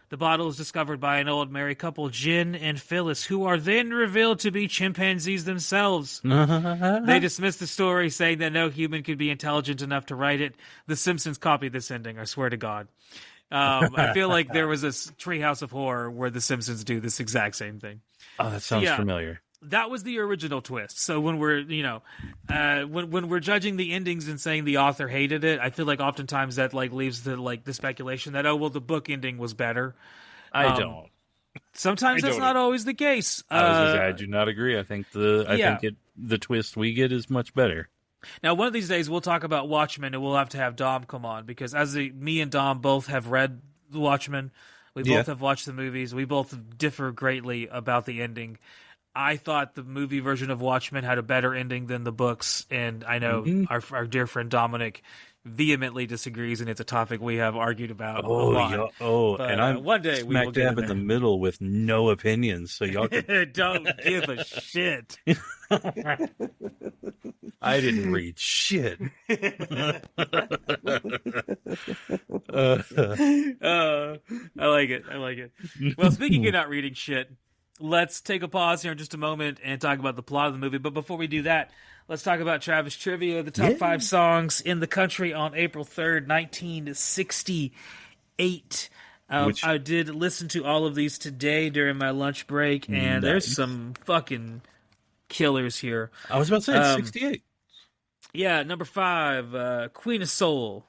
The bottle is discovered by an old married couple, Jin and Phyllis, who are then revealed to be chimpanzees themselves. They dismiss the story, saying that no human could be intelligent enough to write it. The Simpsons copied this ending, I swear to God. I feel like there was a Treehouse of Horror where The Simpsons do this exact same thing. Oh, that sounds familiar. That was the original twist. So when we're, when we're judging the endings and saying the author hated it, I feel like oftentimes that like leaves the speculation that the book ending was better. I don't. Sometimes that's not always the case. I do not agree. I think the twist we get is much better. Now, one of these days we'll talk about Watchmen, and we'll have to have Dom come on because me and Dom both have read Watchmen. We both have watched the movies. We both differ greatly about the ending. I thought the movie version of Watchmen had a better ending than the books, and I know our dear friend Dominic vehemently disagrees, and it's a topic we have argued about a lot. But, and I'm one day we will smack dab in the middle with no opinions, so y'all can... don't give a shit. I didn't read shit. I like it. Well, speaking of not reading shit, let's take a pause here in just a moment and talk about the plot of the movie. But before we do that, let's talk about Travis Trivia, the top 5 songs in the country on April 3rd, 1968. I did listen to all of these today during my lunch break, and there's some fucking killers here. I was about to say, it's 68. Yeah, number 5, Queen of Soul.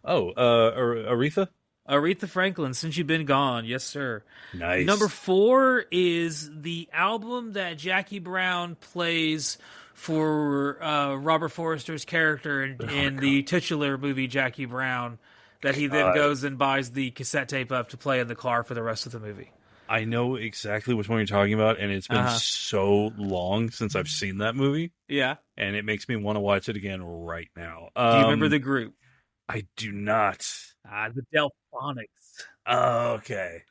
Oh, Aretha? Aretha Franklin, Since You've Been Gone. Yes, sir. Nice. Number 4 is the album that Jackie Brown plays for Robert Forster's character in the titular movie Jackie Brown, that he then goes and buys the cassette tape of to play in the car for the rest of the movie. I know exactly which one you're talking about, and it's been so long since I've seen that movie. Yeah. And it makes me want to watch it again right now. Do you remember the group? I do not. The Delphonics. Oh, okay.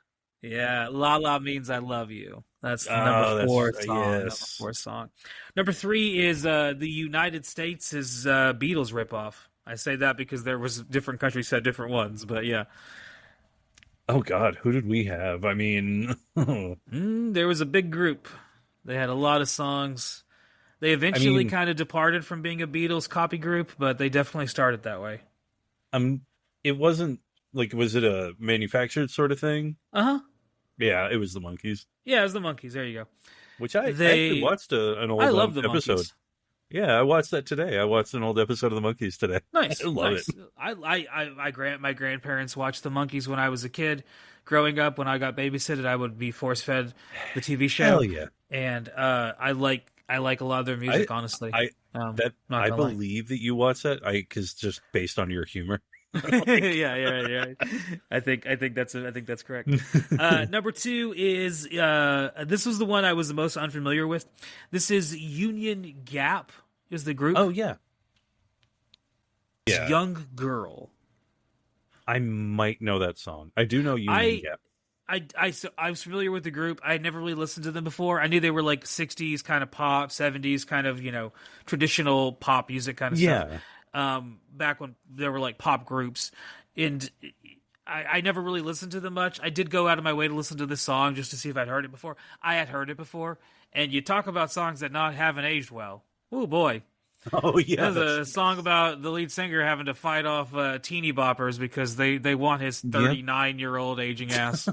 Yeah, La La Means I Love You. That's the number 4 song. Yes. Number 4 song. Number 3 is the United States' Beatles ripoff. I say that because there was different countries said different ones, but yeah. Oh, God, who did we have? I mean... there was a big group. They had a lot of songs. They eventually kind of departed from being a Beatles copy group, but they definitely started that way. It wasn't, was it a manufactured sort of thing? Uh-huh. Yeah, it was the Monkees. Yeah, it was the Monkees. There you go. Which I actually watched an old episode. Monkees. Yeah, I watched that today. I watched an old episode of the Monkees today. Nice. I love it. My grandparents watched the Monkees when I was a kid. Growing up, when I got babysitted, I would be force-fed the TV show. Hell yeah. And I like a lot of their music, honestly. I believe that you watched that, because just based on your humor. Yeah. I think that's correct. Number 2 is this was the one I was the most unfamiliar with. This is Union Gap is the group. Oh yeah. Yeah. Young Girl. I might know that song. I do know Union Gap. I was familiar with the group. I had never really listened to them before. I knew they were like 60s kind of pop, 70s kind of, traditional pop music kind of stuff. Back when there were like pop groups, and I never really listened to them much. I did go out of my way to listen to this song just to see if I'd heard it before. I had heard it before, and you talk about songs that haven't aged well. Oh boy. Oh yeah. There's a song about the lead singer having to fight off teeny boppers because they want his 39-year-old aging ass.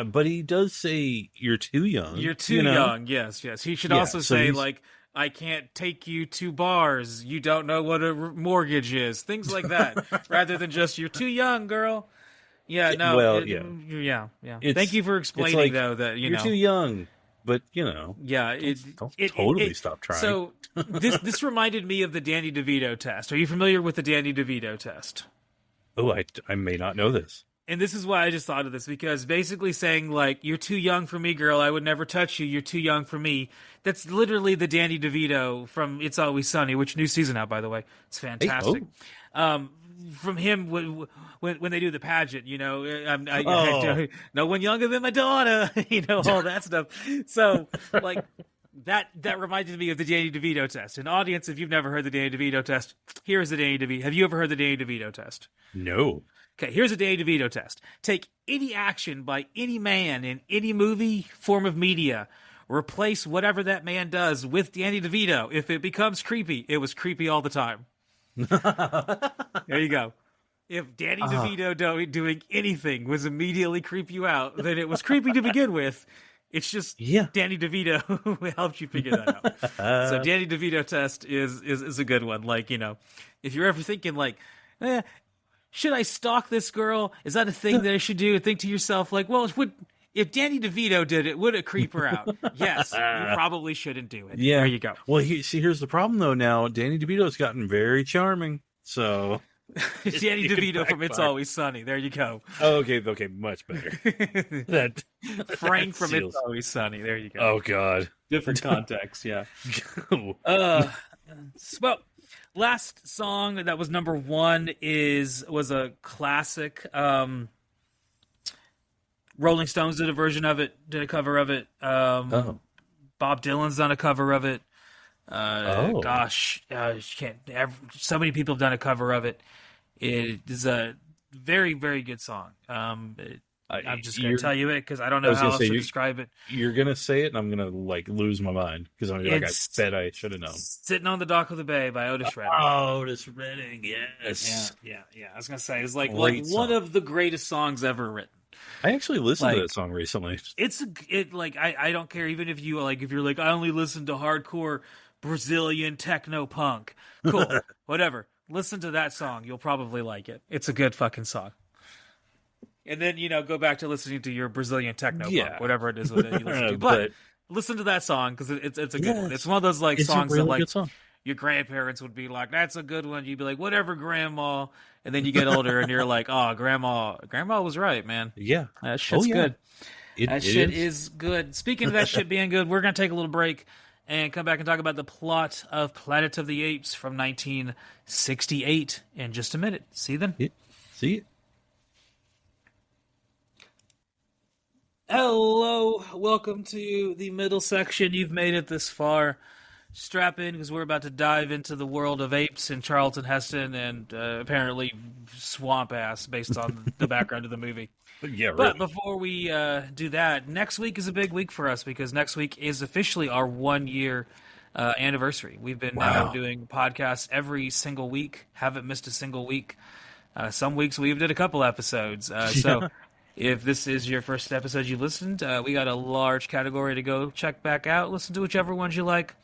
But he does say you're too young. You're too young. Yes. He should also say I can't take you to bars. You don't know what a mortgage is. Things like that, rather than just "you're too young, girl." Yeah, no. Well, yeah. Thank you for explaining, though, that you're too young, but Yeah, don't stop trying. So this reminded me of the Danny DeVito test. Are you familiar with the Danny DeVito test? Oh, I may not know this. And this is why I just thought of this, because basically saying, you're too young for me, girl, I would never touch you, you're too young for me, that's literally the Danny DeVito from It's Always Sunny, which new season out, by the way. It's fantastic. From him, when they do the pageant, no one younger than my daughter, all that stuff. So, that reminded me of the Danny DeVito test. An audience, if you've never heard the Danny DeVito test, here is the Danny DeVito. Have you ever heard the Danny DeVito test? No. Okay, here's a Danny DeVito test. Take any action by any man in any movie, form of media. Replace whatever that man does with Danny DeVito. If it becomes creepy, it was creepy all the time. There you go. if Danny DeVito doing anything was immediately creep you out, then it was creepy to begin with. It's just Danny DeVito who helped you figure that out. So Danny DeVito test is a good one. Like, you know, if you're ever thinking like, should I stalk this girl? Is that a thing that I should do? Think to yourself like, well, if Danny DeVito did it, would it creep her out? Yes, you probably shouldn't do it. Yeah. There you go. Well, here's the problem though. Now Danny DeVito's gotten very charming. So Danny DeVito from It's Always Sunny. There you go. Oh, okay, much better. Frank from It's Always Sunny. There you go. Oh God, different context. Yeah. Well, last song that was number one was a classic. Rolling Stones did a cover of it. Bob Dylan's done a cover of it. So many people have done a cover of it. It is a very, very good song. I'm just going to tell you it because I don't know how else to describe it. You're going to say it, and I'm going to like lose my mind because I'm like, I bet I should have known. "Sitting on the Dock of the Bay" by Otis Redding. Oh, Otis Redding, yes. Yeah. I was going to say it's like one of the greatest songs ever written. I actually listened to that song recently. I don't care even if you're like I only listen to hardcore Brazilian techno punk. Cool. Whatever. Listen to that song. You'll probably like it. It's a good fucking song. And then, go back to listening to your Brazilian techno punk, whatever it is that you listen to. But listen to that song because it's a good one. It's one of those songs that like your grandparents would be like, "That's a good one." You'd be like, "Whatever, Grandma." And then you get older and you're like, "Oh, Grandma was right, man." Yeah. That shit's good. That shit is good. Speaking of that shit being good, we're going to take a little break and come back and talk about the plot of Planet of the Apes from 1968 in just a minute. See you then. Yeah. See you. Hello. Welcome to the middle section. You've made it this far. Strap in because we're about to dive into the world of apes and Charlton Heston and apparently swamp ass based on the background of the movie. Yeah, really. But before we do that, next week is a big week for us because next week is officially our 1 year anniversary. We've been now doing podcasts every single week, haven't missed a single week. Some weeks we even did a couple episodes. So if this is your first episode you've listened, we got a large category to go check back out. Listen to whichever ones you like.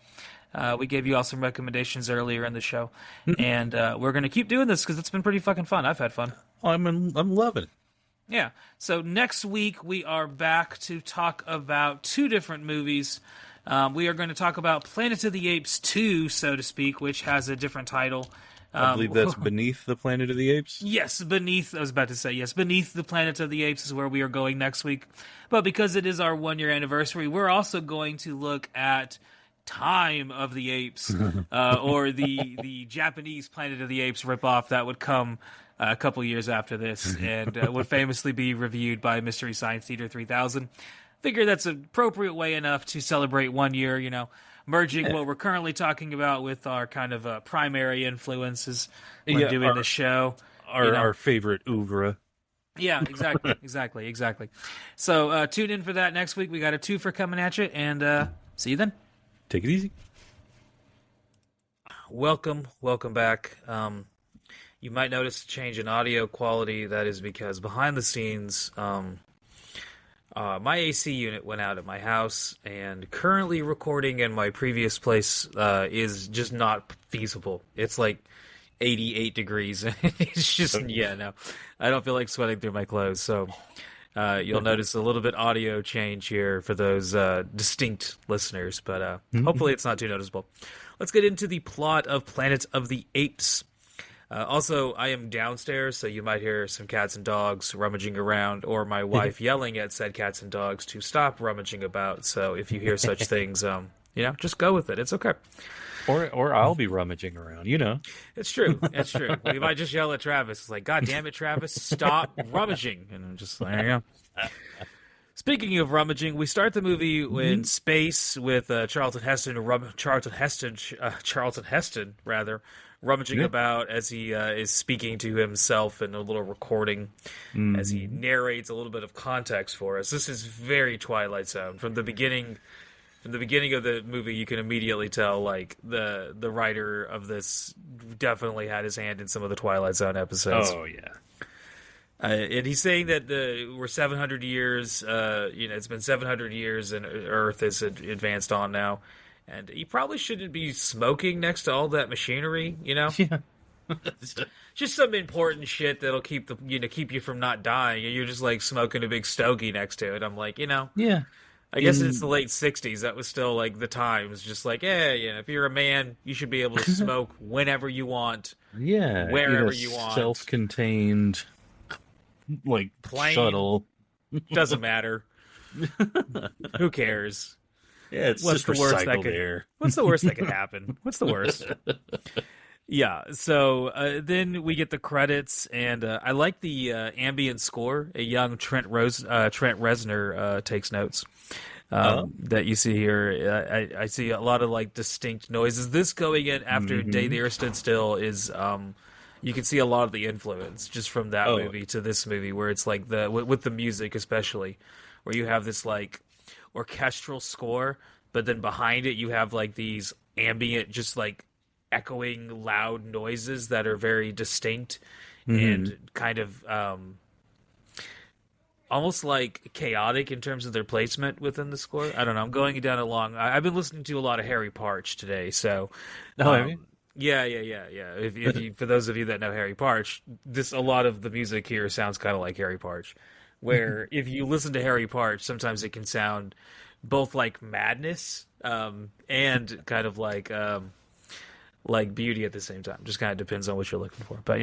We gave you all some recommendations earlier in the show, and we're going to keep doing this because it's been pretty fucking fun. I've had fun. I'm loving it. Yeah. So next week we are back to talk about two different movies. We are going to talk about Planet of the Apes 2, so to speak, which has a different title. I believe that's Beneath the Planet of the Apes? Yes, Beneath the Planet of the Apes is where we are going next week. But because it is our 1 year anniversary, we're also going to look at Time of the Apes, or the Japanese Planet of the Apes ripoff that would come a couple years after this and would famously be reviewed by Mystery Science Theater 3000. Figure that's an appropriate way enough to celebrate 1 year, merging what we're currently talking about with our kind of primary influences when doing the show. Our favorite oeuvre. Yeah, exactly. So tune in for that next week. We got a twofer coming at you, and see you then. Take it easy. Welcome back. You might notice a change in audio quality. That is because behind the scenes, my AC unit went out at my house, and currently recording in my previous place is just not feasible. It's like 88 degrees. It's just, no. I don't feel like sweating through my clothes, so you'll notice a little bit audio change here for those distinct listeners, but hopefully it's not too noticeable. Let's get into the plot of Planet of the Apes. Also, I am downstairs, so you might hear some cats and dogs rummaging around, or my wife yelling at said cats and dogs to stop rummaging about. So if you hear such things, just go with it. It's okay. Or I'll be rummaging around, It's true. We might just yell at Travis. It's like, God damn it, Travis, stop rummaging. And I'm just like, there you go. Speaking of rummaging, we start the movie in space with Charlton Heston, rummaging about as he is speaking to himself in a little recording as he narrates a little bit of context for us. This is very Twilight Zone. From the beginning, from the beginning of the movie, you can immediately tell like the writer of this definitely had his hand in some of the Twilight Zone episodes. Oh yeah. And he's saying that we're 700 years. It's been 700 years, and Earth is advanced on now. And you probably shouldn't be smoking next to all that machinery. Yeah. Just some important shit that'll keep you from not dying. And you're just like smoking a big stogie next to it. I'm like, Yeah. I guess it's the late 60s. That was still like the time. It was just like, if you're a man, you should be able to smoke whenever you want. Yeah. Wherever you want. Self-contained, like, plane. Shuttle. Doesn't matter. Who cares? Yeah, it's just recycled air. What's the worst that could happen? What's the worst? Yeah, so then we get the credits, and I like the ambient score. A young Trent Reznor takes notes that you see here. I see a lot of like distinct noises. This going in after Day the Earth Stood Still is you can see a lot of the influence just from that movie to this movie, where it's like with the music especially, where you have this like orchestral score, but then behind it you have like these ambient, just like echoing loud noises that are very distinct and kind of almost like chaotic in terms of their placement within the score. I don't know. I'm going down along. I've been listening to a lot of Harry Parch today, so yeah. If you, for those of you that know Harry Parch, a lot of the music here sounds kind of like Harry Parch. Where if you listen to Harry Parch, sometimes it can sound both like madness and kind of like beauty at the same time. Just kind of depends on what you're looking for. But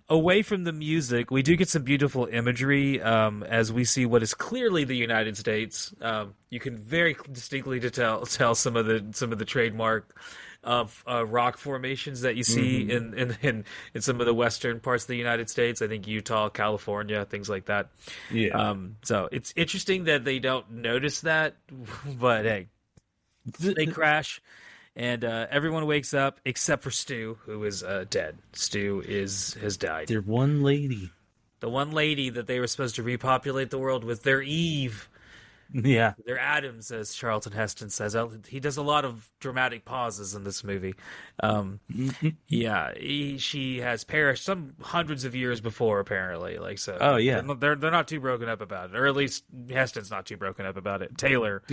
away from the music, we do get some beautiful imagery as we see what is clearly the United States. You can very distinctly tell some of the trademark of rock formations that you see in some of the western parts of the United States. I think Utah, California, things like that. So it's interesting that they don't notice that, but hey, they crash. And everyone wakes up except for Stu, who is dead. Stu has died. The one lady that they were supposed to repopulate the world with, their Eve. Yeah. They're Adams, as Charlton Heston says. He does a lot of dramatic pauses in this movie. She has perished some hundreds of years before, apparently. Like so. Oh yeah. They're not too broken up about it, or at least Heston's not too broken up about it. Taylor,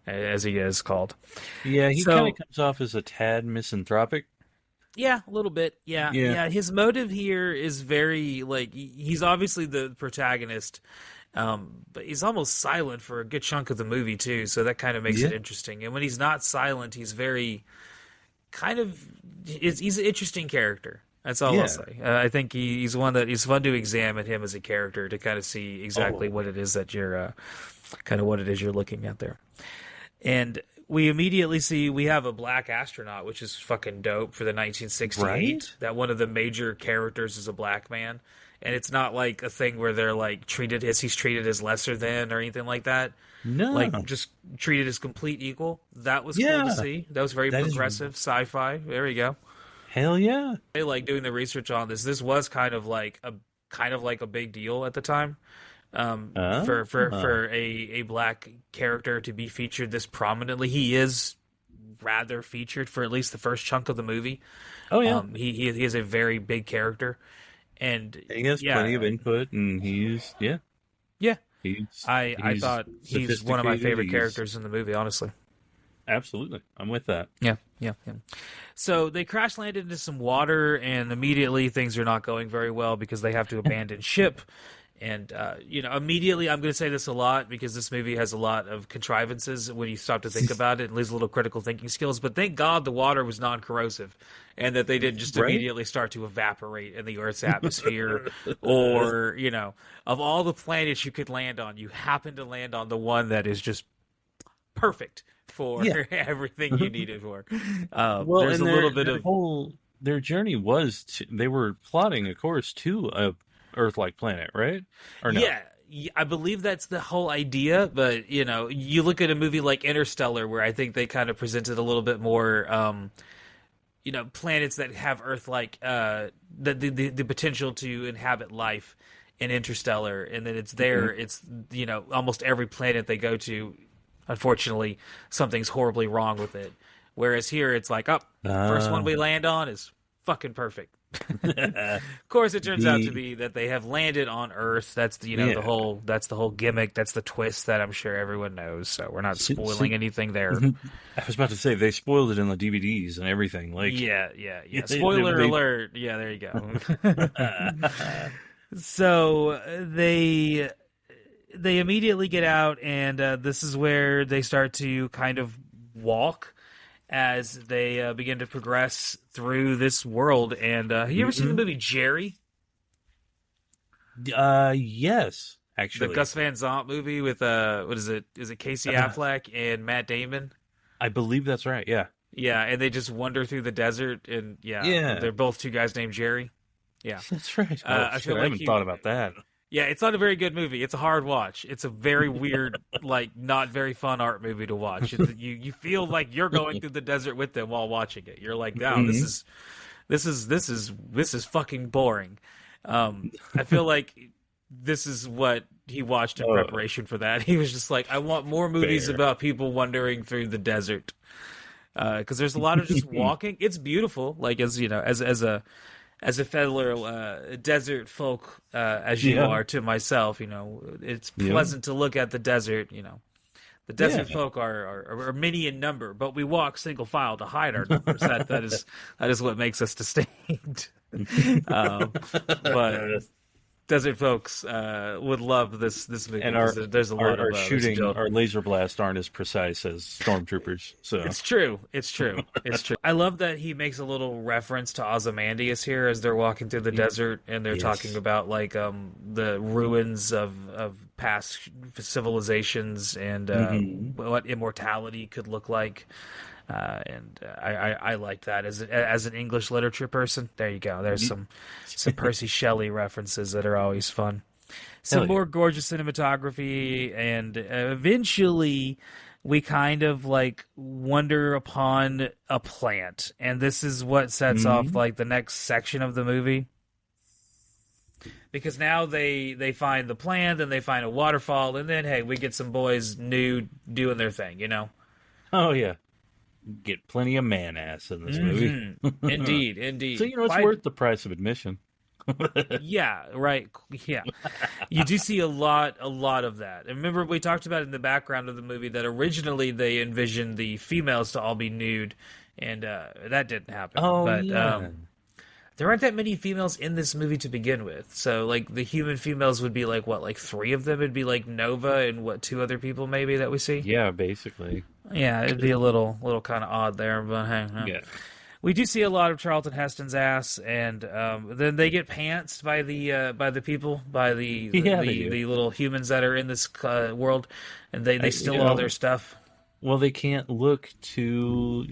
as he is called. Yeah, he kind of comes off as a tad misanthropic. Yeah, a little bit. Yeah. His motive here is very like he's obviously the protagonist. But he's almost silent for a good chunk of the movie too, so that kind of makes it interesting. And when he's not silent, he's very he's an interesting character. That's all I'll say. I think he's one that it's fun to examine him as a character to kind of see exactly what it is that you're you're looking at there. And we immediately see we have a black astronaut, which is fucking dope for the 1968. Right? That one of the major characters is a black man. And it's not like a thing where they're like he's treated as lesser than or anything like that. No. Like just treated as complete equal. That was cool to see. That was very progressive sci-fi. There we go. Hell yeah. Like doing the research on this. This was kind of like a big deal at the time. For a black character to be featured this prominently. He is rather featured for at least the first chunk of the movie. Oh yeah. He is a very big character. And he has plenty of input, and I thought he's one of my favorite characters in the movie, honestly. Absolutely, I'm with that. Yeah. So they crash landed into some water, and immediately things are not going very well because they have to abandon ship. And, immediately, I'm going to say this a lot because this movie has a lot of contrivances when you stop to think about it and lose a little critical thinking skills. But thank God the water was non-corrosive and that they didn't just immediately start to evaporate in the Earth's atmosphere. Or, of all the planets you could land on, you happen to land on the one that is just perfect for everything you need it for. There's a little bit of... Their journey was... they were plotting a course to a Earth-like planet, right? Or no? Yeah, I believe that's the whole idea. But you look at a movie like Interstellar, where I think they kind of presented a little bit more, planets that have Earth-like, the potential to inhabit life in Interstellar, and then it's there. It's almost every planet they go to unfortunately something's horribly wrong with it. Whereas here it's like, oh, first one we land on is fucking perfect. Of course, it turns out to be that they have landed on Earth. That's the the whole gimmick. That's the twist that I'm sure everyone knows. So we're not spoiling anything there. I was about to say they spoiled it in the DVDs and everything. Like, yeah. Spoiler alert. Yeah, there you go. So they immediately get out, and this is where they start to kind of walk as they begin to progress through this world. And have you ever seen the movie Jerry? Yes, actually. The Gus Van Sant movie with what is it? Is it Casey Affleck and Matt Damon? I believe that's right. Yeah. Yeah, and they just wander through the desert, and they're both two guys named Jerry. Yeah, that's right. I feel like I haven't thought about that. Yeah, it's not a very good movie. It's a hard watch. It's a very weird, like, not very fun art movie to watch. You feel like you're going through the desert with them while watching it. You're like, wow, this is fucking boring. I feel like this is what he watched in preparation for that. He was just like, I want more movies about people wandering through the desert, because there's a lot of just walking. It's beautiful, like as a fellow desert folk as you are to myself, it's pleasant to look at the desert. The desert folk are many in number, but we walk single file to hide our numbers. That is what makes us distinct. But desert folks would love this movie, and there's a lot of shooting. Our laser blasts aren't as precise as stormtroopers. So it's true. I love that he makes a little reference to Ozymandias here as they're walking through the desert, and they're talking about like the ruins of past civilizations and what immortality could look like. And I like that as an English literature person. There you go. There's some Percy Shelley references that are always fun. Some more gorgeous cinematography, and eventually we kind of like wander upon a plant, and this is what sets off like the next section of the movie. Because now they find the plant, and they find a waterfall, and then hey, we get some boys nude doing their thing, Oh yeah. Get plenty of man ass in this movie. Indeed. So it's worth the price of admission. Yeah, right. Yeah, you do see a lot of that. And remember, we talked about in the background of the movie that originally they envisioned the females to all be nude, and that didn't happen. There aren't that many females in this movie to begin with. So, like, the human females would be, like, what, like 3 of them? It'd be, like, Nova and, 2 other people, maybe, that we see? Yeah, basically. Yeah, it'd be a little kind of odd there, but hey. Yeah. We do see a lot of Charlton Heston's ass, and then they get pantsed by the people, by the little humans that are in this world, and they steal all their stuff. Well, they can't look too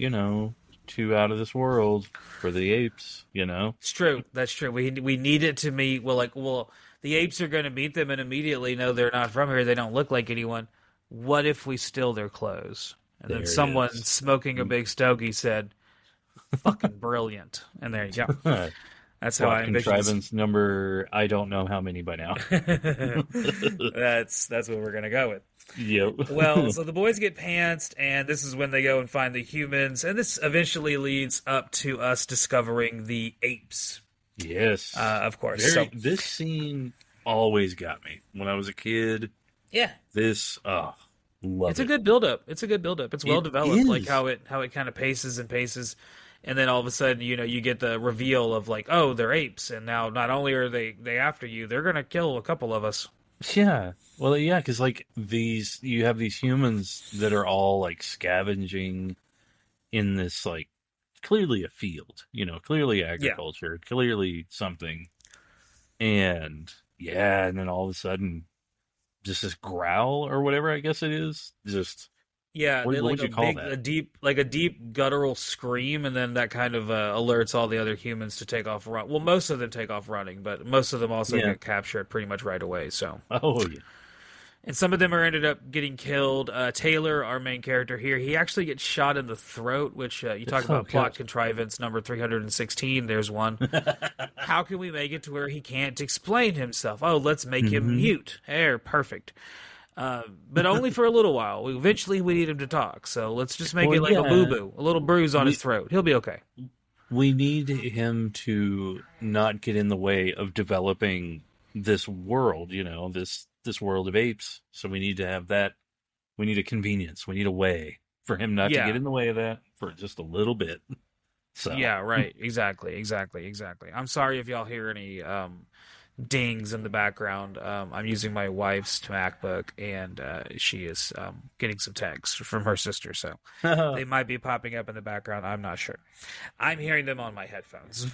out of this world for the apes, It's true. That's true. We need it to meet. The apes are going to meet them and immediately know they're not from here. They don't look like anyone. What if we steal their clothes? And then someone smoking a big stogie said, "Fucking brilliant!" And there you go. That's how I envision contrivance number. I don't know how many by now. That's what we're gonna go with. Yep. Well, so the boys get pantsed, and this is when they go and find the humans, and this eventually leads up to us discovering the apes. Yes, of course. This scene always got me when I was a kid. Yeah. This, love it's a good build-up. It's well developed, like how it kind of paces and paces. And then all of a sudden, you get the reveal of like, oh, they're apes, and now not only are they after you, they're gonna kill a couple of us. Yeah, well, yeah, because like you have these humans that are all like scavenging in this like clearly a field, clearly agriculture, clearly something, and then all of a sudden, just this growl or whatever I guess it is, just. Yeah, what would you call that? A deep guttural scream, and then that kind of alerts all the other humans to take off run. Well, most of them take off running, but most of them also get captured pretty much right away. So, and some of them ended up getting killed. Taylor, our main character here, he actually gets shot in the throat. Which you talk about plot contrivance number 316. There's one. How can we make it to where he can't explain himself? Oh, let's make him mute. Perfect. But only for a little while. Eventually, we need him to talk. So let's just make Well, it like a yeah, boo-boo, a little bruise on his throat. He'll be okay. we need him to not get in the way of developing this world, this world of apes. So we need to have that. We need a convenience. We need a way for him not to Yeah. get in the way of that for just a little bit. So, Yeah, right. Exactly. I'm sorry if y'all hear any dings in the background. I'm using my wife's MacBook, and she is getting some texts from her sister, so they might be popping up in the background. I'm not sure. I'm hearing them on my headphones.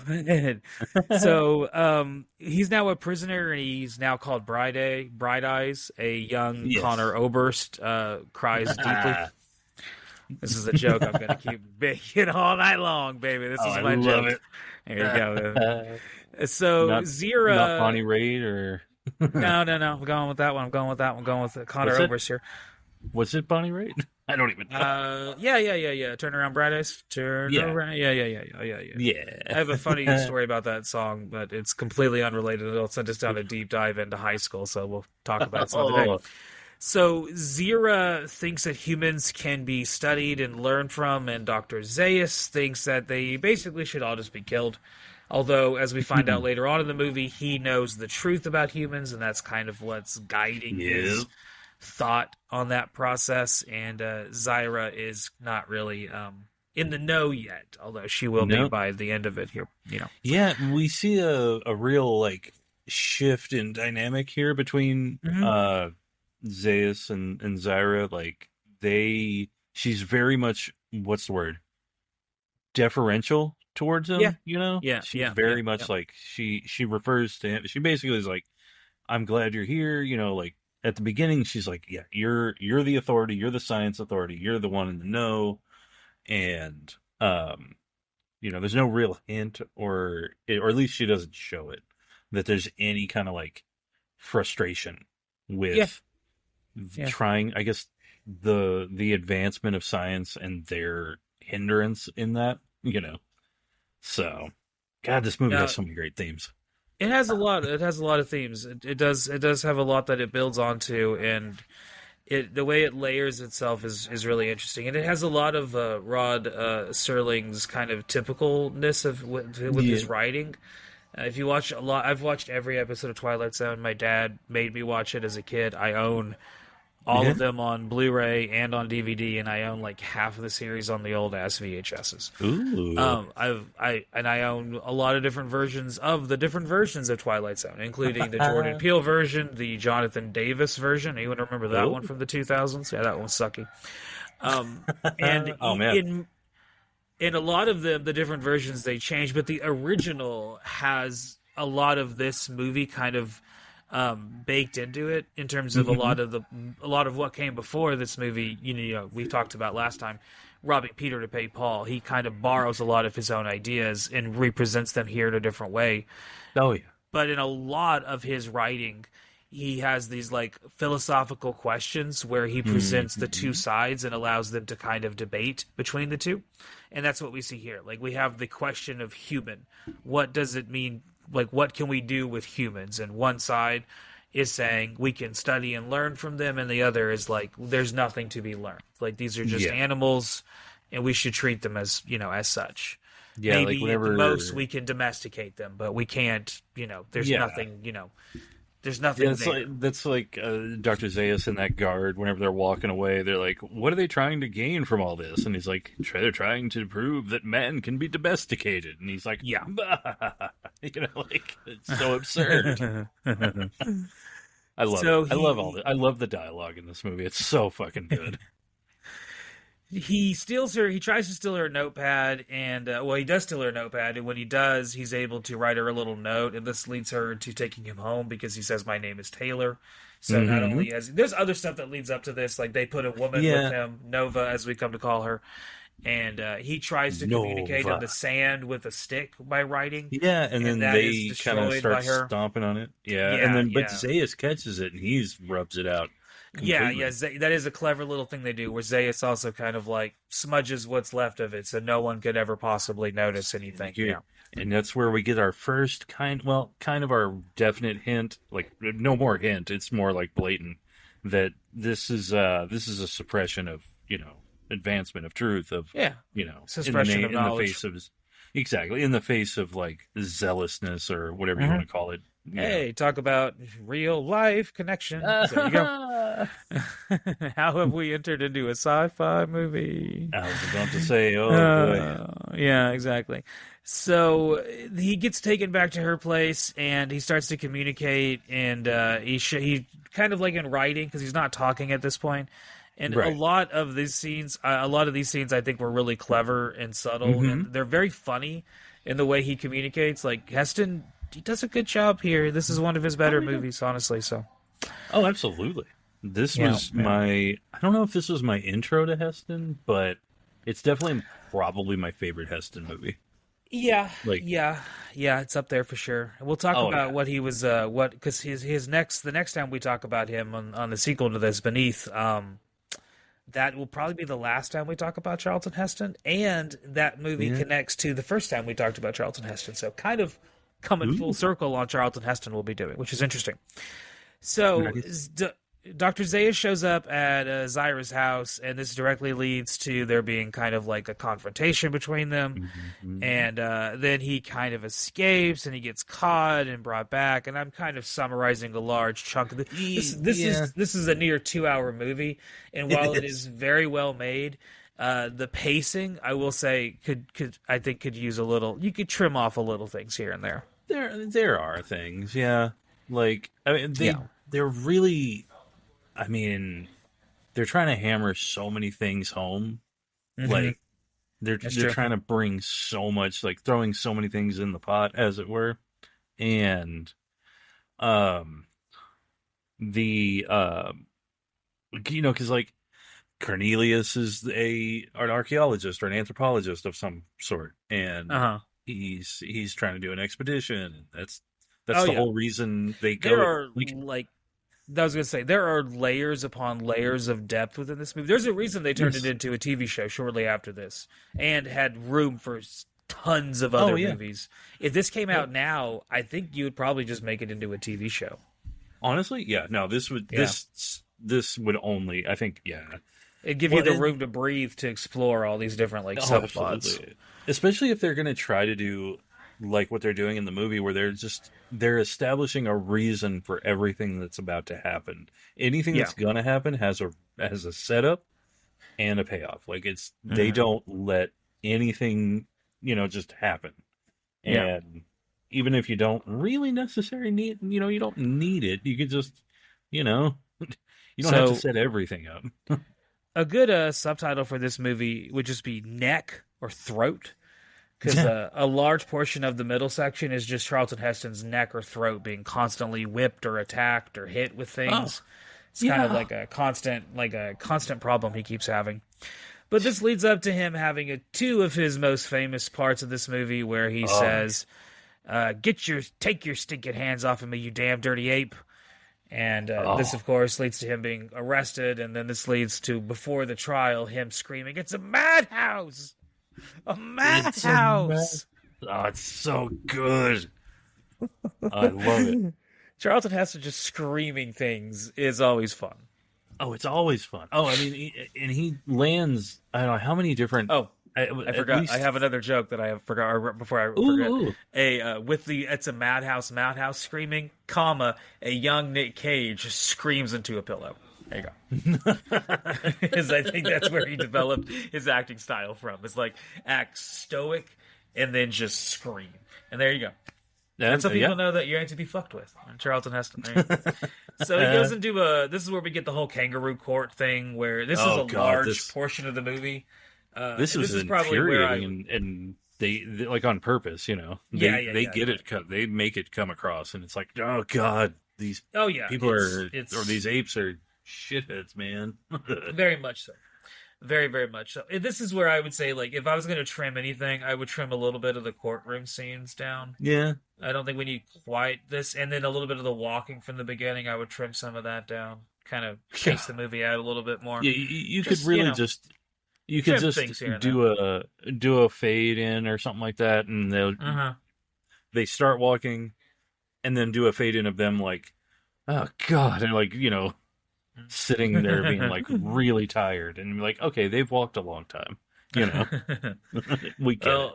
So he's now a prisoner, and he's now called Bright Eyes. A young yes. Connor Oberst cries deeply. This is a joke I'm going to keep making all night long, baby. This is my joke. Love it. There you go. So Zira, not Bonnie Raitt or no. I'm going with that one. I'm going with Connor Oberst here. Was it Bonnie Raitt? I don't even know. Yeah. Turn around, bright eyes. Turn around. Yeah. I have a funny story about that song, but it's completely unrelated. It'll send us down a deep dive into high school, so we'll talk about it some other day. So Zira thinks that humans can be studied and learned from, and Dr. Zaius thinks that they basically should all just be killed. Although, as we find out later on in the movie, he knows the truth about humans, and that's kind of what's guiding his thought on that process. And Zyra is not really in the know yet, although she will be by the end of it here. Yeah, we see a real shift in dynamic here between Zaius and Zyra. Like she's very much, what's the word, deferential towards him. She's very much like she refers to him. She basically is like, I'm glad you're here. Like at the beginning she's like, yeah, you're the authority, you're the science authority, you're the one in the know. And there's no real hint, or at least she doesn't show it, that there's any kind of frustration with trying, I guess, the advancement of science and their hindrance in that, So, God, this movie has so many great themes. It has a lot. It has a lot of themes. It does have a lot that it builds onto, and the way it layers itself is really interesting. And it has a lot of Rod Serling's kind of typicalness with his writing. If you watch a lot, I've watched every episode of Twilight Zone. My dad made me watch it as a kid. I own all of them on Blu-ray and on DVD, and I own half of the series on the old ass VHSs. Ooh. I own a lot of different versions of Twilight Zone, including the Jordan Peele version, the Jonathan Davis version. Anyone remember that one from the 2000s? Yeah, that one's sucky. And in a lot of the different versions they change, but the original has a lot of this movie kind of baked into it in terms of a lot of what came before this movie. We talked about last time, robbing Peter to pay Paul. He kind of borrows a lot of his own ideas and represents them here in a different way. Oh yeah. But in a lot of his writing, he has these philosophical questions where he presents the two sides and allows them to kind of debate between the two. And that's what we see here. We have the question of human. What does it mean? What can we do with humans? And one side is saying we can study and learn from them, and the other is there's nothing to be learned. These are just animals, and we should treat them as as such. Yeah, maybe at the most we can domesticate them, but we can't. There's nothing. There's nothing there. That's Dr. Zaius and that guard, whenever they're walking away, they're like, what are they trying to gain from all this? And he's like, they're trying to prove that man can be domesticated. And he's like, yeah. It's so absurd. I love the dialogue in this movie. It's so fucking good. He tries to steal her notepad, and he does steal her notepad, and when he does, he's able to write her a little note, and this leads her to taking him home because he says, my name is Taylor. So not only there's other stuff that leads up to this, they put a woman with him, Nova, as we come to call her, and he tries to communicate in the sand with a stick by writing. Yeah, and then they kind of start stomping on it. But Zaius catches it, and he rubs it out. Completely. Yeah, that is a clever little thing they do, where Zaius also kind of smudges what's left of it, so no one could ever possibly notice anything. Yeah, and that's where we get our first kind of our definite hint. No more hint; it's more blatant. that this is a suppression of, advancement of truth, of, Yeah, suppression of in the knowledge. face of exactly, in the face of like zealousness or whatever you want to call it. Hey, talk about real life connection. There you go. How have we entered into a sci-fi movie? I was about to say, oh boy. Yeah, exactly. So he gets taken back to her place, and he starts to communicate, and he kind of like in writing, because he's not talking at this point. And Right. a lot of these scenes, I think were really clever and subtle, and they're very funny in the way he communicates. Like Heston, he does a good job here. This is one of his better movies, honestly. So, Oh, absolutely. This was I don't know if this was my intro to Heston, but it's definitely probably my favorite Heston movie. yeah, Like, it's up there for sure. We'll talk about what he was, because the next time we talk about him on the sequel to this, Beneath, that will probably be the last time we talk about Charlton Heston, and that movie connects to the first time we talked about Charlton Heston. So kind of coming full circle on Charlton Heston we'll be doing, which is interesting. So nice. Dr. Zaya shows up at Zyra's house, and this directly leads to there being kind of like a confrontation between them. And then he kind of escapes, and he gets caught and brought back. And I'm kind of summarizing a large chunk of this. This is a near 2-hour movie, and while it is very well made, the pacing, I will say, could use a little. You could trim off a little things here and there. There are things, yeah. Like, I mean, they're really. I mean, they're trying to hammer so many things home. Like, they're trying to bring so much, like throwing so many things in the pot, as it were. And because like Cornelius is an archaeologist or an anthropologist of some sort, and he's trying to do an expedition. And that's the whole reason they go. There are I was going to say, there are layers upon layers of depth within this movie. There's a reason they turned it into a TV show shortly after this, and had room for tons of other movies. If this came out now, I think you would probably just make it into a TV show. Honestly, yeah. No, this would only, I think, it'd give you the room to breathe to explore all these different subplots. Absolutely. Especially if they're going to try to do like what they're doing in the movie, where they're establishing a reason for everything that's about to happen. Anything that's going to happen has a setup and a payoff. Like they don't let anything, just happen. And even if you don't really necessarily need, you don't need it. You could just, you don't have to set everything up. A good subtitle for this movie would just be neck or throat. Because a large portion of the middle section is just Charlton Heston's neck or throat being constantly whipped or attacked or hit with things. It's kind of like a constant problem he keeps having. But this leads up to him having two of his most famous parts of this movie, where he says, "Take your stinking hands off of me, you damn dirty ape." And this, of course, leads to him being arrested, and then this leads to, before the trial, him screaming, "It's a madhouse! A madhouse!" Oh, it's so good. I love it. Charlton Heston just screaming things is always fun. Oh, it's always fun. Oh, I mean, he lands, I don't know how many different... Oh, I forgot. I have another joke that I have forgot before I forget. With the "it's a madhouse" screaming, comma, a young Nick Cage screams into a pillow. There you go. Because I think that's where he developed his acting style from. It's like act stoic and then just scream. And there you go. That's how people know that you ain't to be fucked with. Charlton Heston. So he goes into this is where we get the whole kangaroo court thing, where this is a large portion of the movie. This is infuriating, and they like on purpose, They get it. They make it come across, and it's like, oh god, these people or these apes are shitheads, man. Very much so. Very, very much so. This is where I would say, like, if I was going to trim anything, I would trim a little bit of the courtroom scenes down. Yeah. I don't think we need quite this. And then a little bit of the walking from the beginning, I would trim some of that down. Kind of chase the movie out a little bit more. Yeah, you could really you could just do a fade in or something like that, and they start walking, and then do a fade in of them like, oh god, and like sitting there being like really tired and be like, okay, they've walked a long time, you know. We get it.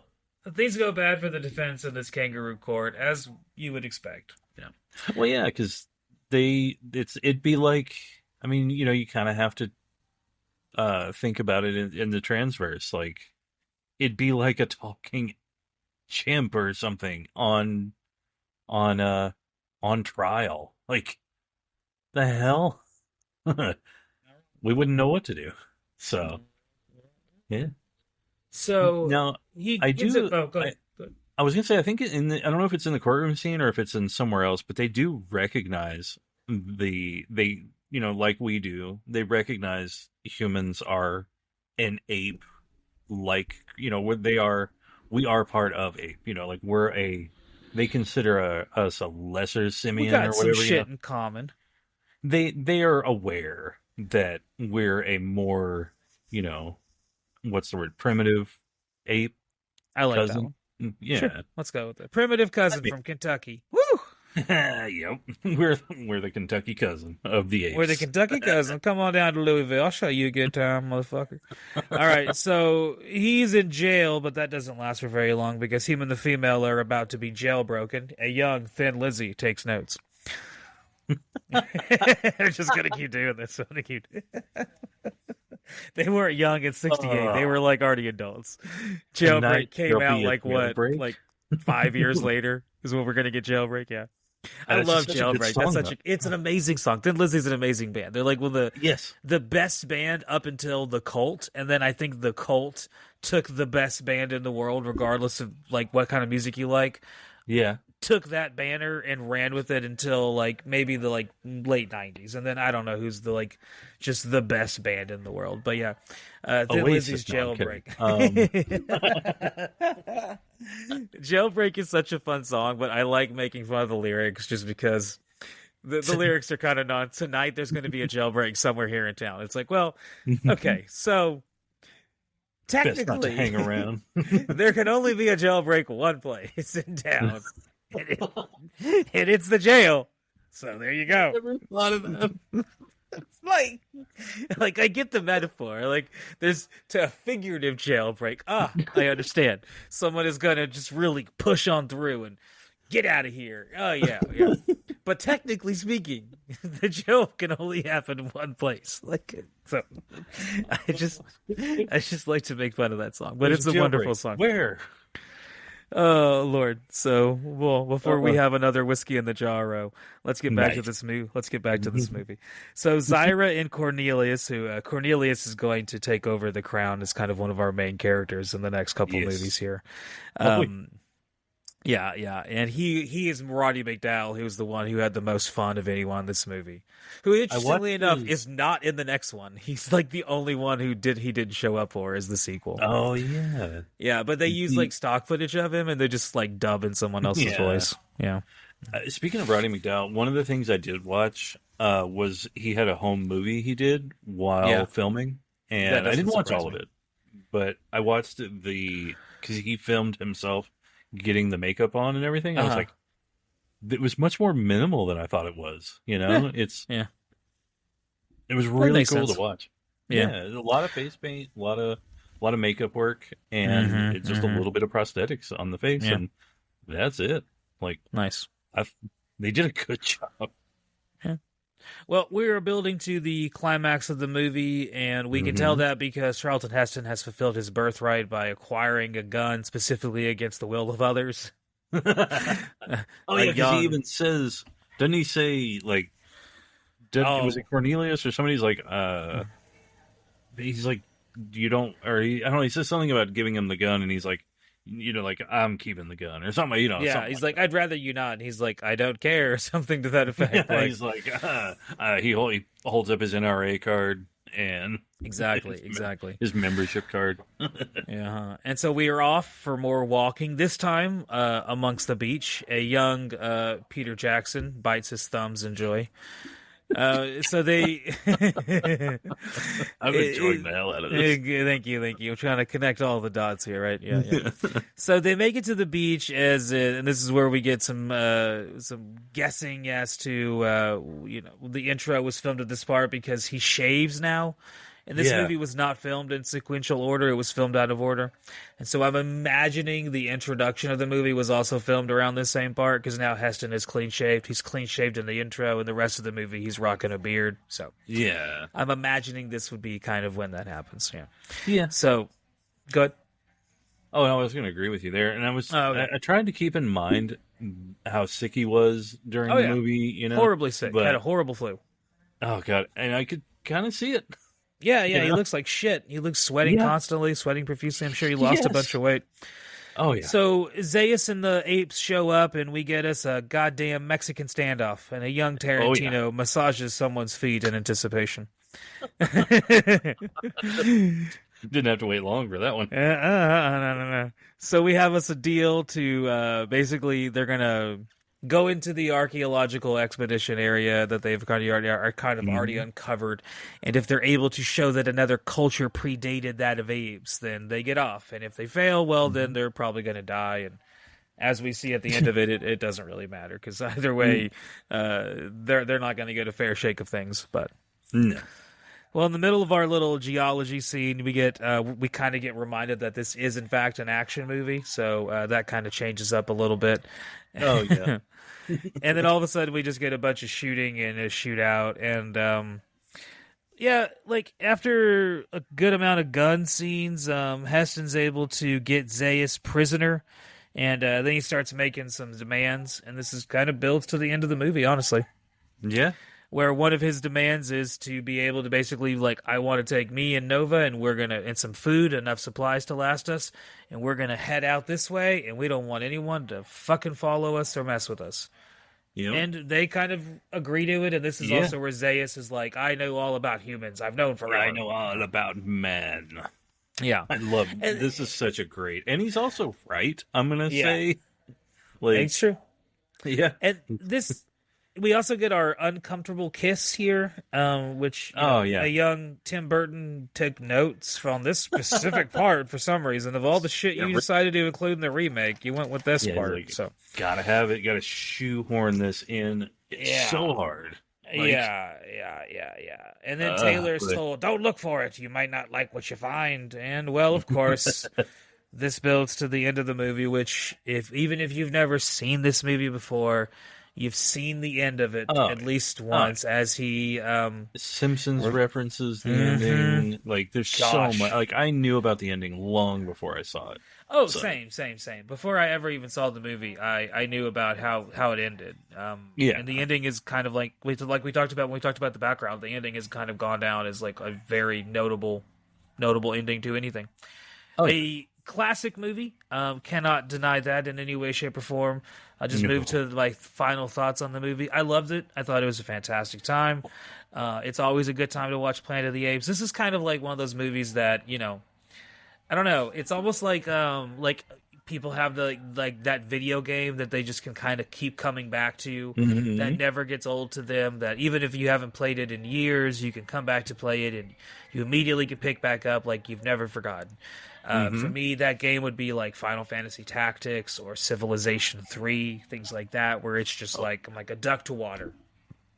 Things go bad for the defense in this kangaroo court, as you would expect. Yeah. Well, yeah, because it'd be like, I mean, you know, you kind of have to think about it in the transverse. Like, it'd be like a talking chimp or something on trial. Like, the hell, we wouldn't know what to do. So, yeah. So Now, he I gives do. it. Oh, go ahead. I was gonna say, I think I don't know if it's in the courtroom scene or if it's in somewhere else, but they do recognize you know, like we do, they recognize humans are an ape, like, you know, we are part of ape, you know, like they consider us a lesser simian We got or some whatever. shit in common. They are aware that we're a more, you know, what's the word, primitive ape I like cousin. that one. Yeah. Sure. Let's go with it. Primitive cousin from Kentucky. Woo! Yep, we're the Kentucky cousin of the apes. We're the Kentucky cousin. Come on down to Louisville. I'll show you a good time, motherfucker. All right, so he's in jail, but that doesn't last for very long because him and the female are about to be jailbroken. A young, thin Lizzie takes notes. They're just going to keep doing this. They weren't young in 68. They were like already adults. Jailbreak came out like what? Like 5 years later is when we're going to get Jailbreak, yeah. I love Jailbreak. It's an amazing song. Thin Lizzy's an amazing band. They're like one of the best band up until the Cult, and then I think the Cult took the best band in the world, regardless of like what kind of music you like. Yeah. Took that banner and ran with it until like maybe the like late 90s, and then I don't know who's the like just the best band in the world, but yeah, Thin Lizzy's Jailbreak. Jailbreak is such a fun song, but I like making fun of the lyrics just because the lyrics are kind of tonight there's going to be a jailbreak somewhere here in town. It's like, well, okay, so technically best not to hang around. There can only be a jailbreak one place in town. And it's the jail. So there you go. Never thought of that. like I get the metaphor. Like there's a figurative jailbreak. I understand. Someone is gonna just really push on through and get out of here. Oh yeah. But technically speaking, the jail can only happen in one place. Like so, I just like to make fun of that song. But it's a wonderful song. Where? Oh Lord! So, well, before we have another whiskey in the jarro, let's get back to this movie. Let's get back to this movie. So, Zyra and Cornelius, who Cornelius is going to take over the crown as kind of one of our main characters in the next couple movies here. Yeah, and he is Roddy McDowall, who's the one who had the most fun of anyone in this movie. Who, interestingly enough, is not in the next one. He's like the only one he didn't show up for as the sequel. Oh yeah, yeah, but they use like stock footage of him, and they just like dub in someone else's voice. Yeah. Speaking of Roddy McDowall, one of the things I did watch was he had a home movie he did while filming, and I didn't watch all of it, but I watched because he filmed himself getting the makeup on and everything. I was like, it was much more minimal than I thought it was. You know, it was really cool to watch. Yeah, a lot of face paint, a lot of makeup work, and it's just a little bit of prosthetics on the face, and that's it. Like, nice. They did a good job. Yeah. Well, we are building to the climax of the movie, and we can tell that because Charlton Heston has fulfilled his birthright by acquiring a gun specifically against the will of others. Because he even says, doesn't he say, like, was it Cornelius or somebody's like, he's like, you don't, or I don't know, he says something about giving him the gun, and he's like, you know, like, I'm keeping the gun or something, you know. Yeah, he's like, I'd rather you not. And he's like, I don't care, or something to that effect. Yeah, like, he's like, he holds up his NRA card and exactly his membership card. Yeah, and so we are off for more walking. This time, amongst the beach, a young Peter Jackson bites his thumbs in joy. So they. I'm enjoying the hell out of this. Thank you, thank you. I'm trying to connect all the dots here, right? Yeah, yeah. So they make it to the beach and this is where we get some guessing as to the intro was filmed at this part because he shaves now. And this movie was not filmed in sequential order. It was filmed out of order. And so I'm imagining the introduction of the movie was also filmed around this same part because now Heston is clean-shaved. He's clean-shaved in the intro, and the rest of the movie he's rocking a beard. So yeah, I'm imagining this would be kind of when that happens. Yeah. Yeah. So, good. Oh, no, I was going to agree with you there. And I tried to keep in mind how sick he was during the movie, Horribly sick. Had a horrible flu. Oh, God. And I could kind of see it. Yeah, he looks like shit. He looks sweating constantly, sweating profusely. I'm sure he lost a bunch of weight. Oh, yeah. So Zaius and the apes show up, and we get us a goddamn Mexican standoff, and a young Tarantino massages someone's feet in anticipation. Didn't have to wait long for that one. No. So we have us a deal to basically they're going to go into the archaeological expedition area that they've kind of already uncovered, and if they're able to show that another culture predated that of apes, then they get off. And if they fail, well, then they're probably going to die. And as we see at the end of it, it doesn't really matter because either way, they're not going to get a fair shake of things. But no. Well, in the middle of our little geology scene, we kind of get reminded that this is in fact an action movie, so that kind of changes up a little bit. Oh yeah. And then all of a sudden we just get a bunch of shooting and a shootout, and like after a good amount of gun scenes, Heston's able to get Zaius prisoner, and then he starts making some demands, and this is kind of builds to the end of the movie, honestly. Yeah. Where one of his demands is to be able to basically, like, I want to take me and Nova, and some food, enough supplies to last us, and we're going to head out this way, and we don't want anyone to fucking follow us or mess with us. Yep. And they kind of agree to it, and this is also where Zaius is like, I know all about humans. I've known forever. I know all about men. Yeah. I love this is such a great, and he's also right, I'm going to say. Like, it's true. Yeah. And this... We also get our uncomfortable kiss here, which a young Tim Burton took notes from this specific part for some reason. Of all the shit you decided to include in the remake, you went with this part. Like, so gotta have it. Gotta shoehorn this in. It's so hard. Like, yeah. And then Taylor's told, "Don't look for it. You might not like what you find." And well, of course. This builds to the end of the movie, which even if you've never seen this movie before, you've seen the end of it at least once as he... Simpsons references the ending. Like, there's so much. Like, I knew about the ending long before I saw it. Oh, so. Same. Before I ever even saw the movie, I knew about how it ended. And the ending is kind of like we talked about when we talked about the background. The ending has kind of gone down as like a very notable ending to anything. A classic movie. Cannot deny that in any way, shape, or form. I'll just move to my final thoughts on the movie. I loved it. I thought it was a fantastic time. It's always a good time to watch Planet of the Apes. This is kind of like one of those movies that, I don't know. It's almost like people have that video game that they just can kind of keep coming back to that never gets old to them, that even if you haven't played it in years, you can come back to play it and you immediately can pick back up like you've never forgotten. For me, that game would be like Final Fantasy Tactics or Civilization 3, things like that, where it's just like, I'm like a duck to water.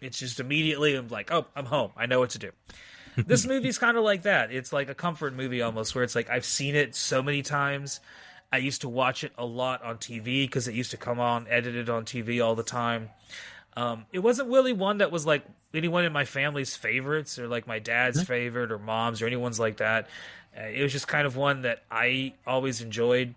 It's just immediately, I'm like, oh, I'm home. I know what to do. This movie's kind of like that. It's like a comfort movie almost, where it's like, I've seen it so many times. I used to watch it a lot on TV because it used to come on edited on TV all the time. It wasn't really one that was like anyone in my family's favorites or like my dad's favorite or mom's or anyone's like that. It was just kind of one that I always enjoyed.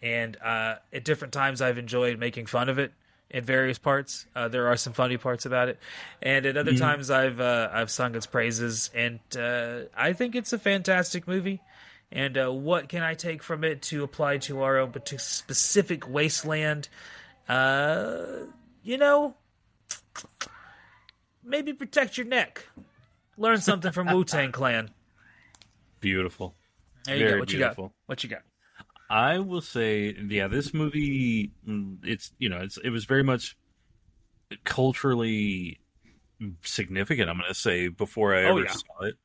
And at different times I've enjoyed making fun of it in various parts. There are some funny parts about it. And at other times I've sung its praises. And I think it's a fantastic movie. And what can I take from it to apply to our own specific wasteland? Maybe protect your neck. Learn something from Wu-Tang Clan. Beautiful. There you go. What you got? I will say, this movie, it was very much culturally significant, I'm going to say, before I ever saw it.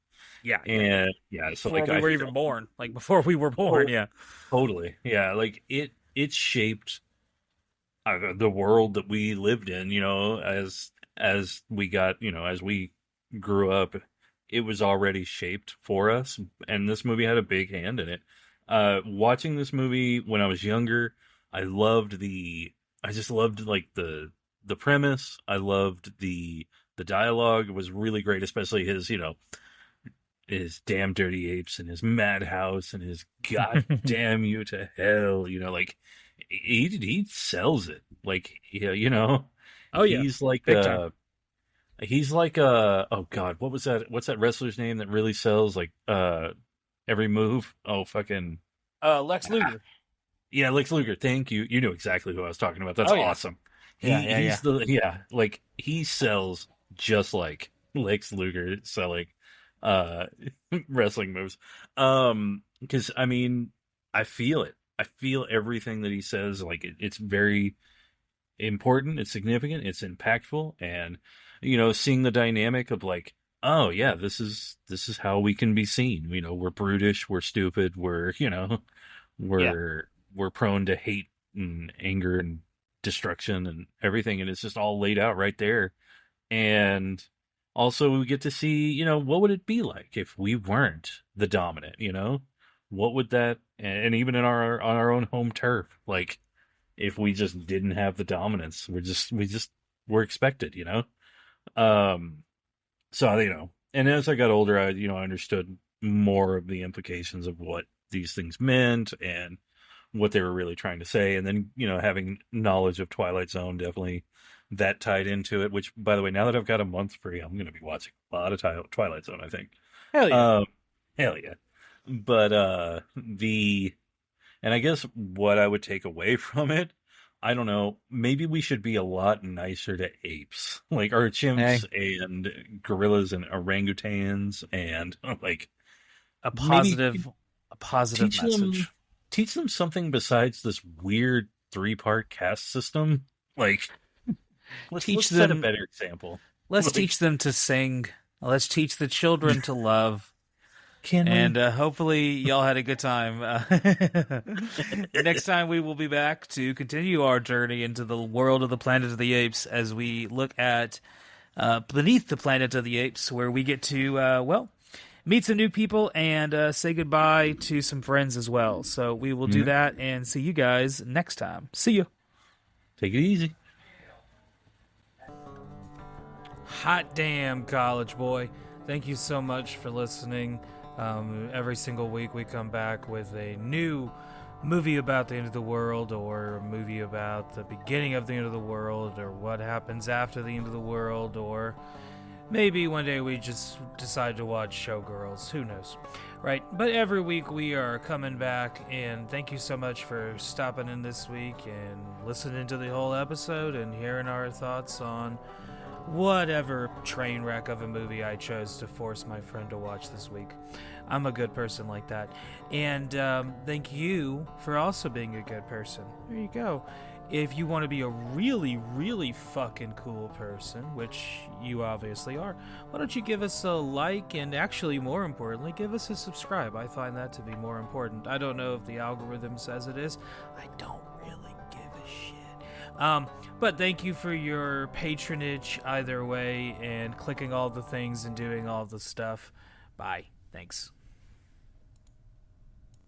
Yeah. And so before like we I were even born. Like before we were born, yeah. Totally. Yeah, like it shaped the world that we lived in, as we got, as we grew up, it was already shaped for us, and this movie had a big hand in it. Watching this movie when I was younger, I just loved like the premise. I loved the dialogue. It was really great, especially his damn dirty apes and his madhouse and his goddamn you to hell, like he sells it. Like, Oh yeah, he's like big time. he's like oh god, what's that wrestler's name that really sells like every move? Oh fucking Lex Luger. Yeah, Lex Luger. Thank you. You knew exactly who I was talking about. That's awesome. Like he sells just like Lex Luger selling uh wrestling moves. Because I mean, I feel it. I feel everything that he says. Like it's very important. It's significant. It's impactful. And seeing the dynamic of like, oh yeah, this is how we can be seen. We're brutish. We're stupid. We're prone to hate and anger and destruction and everything, and it's just all laid out right there. And also we get to see, what would it be like if we weren't the dominant, what would that, and even on our own home turf, like if we just didn't have the dominance, we're expected, so, and as I got older, I understood more of the implications of what these things meant and what they were really trying to say. And then, having knowledge of Twilight Zone, definitely that tied into it, which, by the way, now that I've got a month free, I'm going to be watching a lot of Twilight Zone, I think. Hell yeah. Hell yeah. But, and I guess what I would take away from it, I don't know, maybe we should be a lot nicer to apes, like our chimps and gorillas and orangutans, and like a positive message. Teach them something besides this weird 3-part caste system. Like, let's set a better example. Let's teach them to sing. Let's teach the children to love. And hopefully y'all had a good time. Next time we will be back to continue our journey into the world of the Planet of the Apes as we look at Beneath the Planet of the Apes, where we get to, meet some new people and say goodbye to some friends as well. So we will do that and see you guys next time. See you. Take it easy. Hot damn, college boy. Thank you so much for listening. Every single week we come back with a new movie about the end of the world, or a movie about the beginning of the end of the world, or what happens after the end of the world, or maybe one day we just decide to watch Showgirls. Who knows? Right? But every week we are coming back, and thank you so much for stopping in this week and listening to the whole episode and hearing our thoughts on whatever train wreck of a movie I chose to force my friend to watch this week. I'm a good person like that. And thank you for also being a good person. There you go. If you want to be a really, really fucking cool person, which you obviously are, why don't you give us a like, and actually, more importantly, give us a subscribe. I find that to be more important. I don't know if the algorithm says it is. I don't really give a shit. But thank you for your patronage either way, and clicking all the things and doing all the stuff. Bye. Thanks.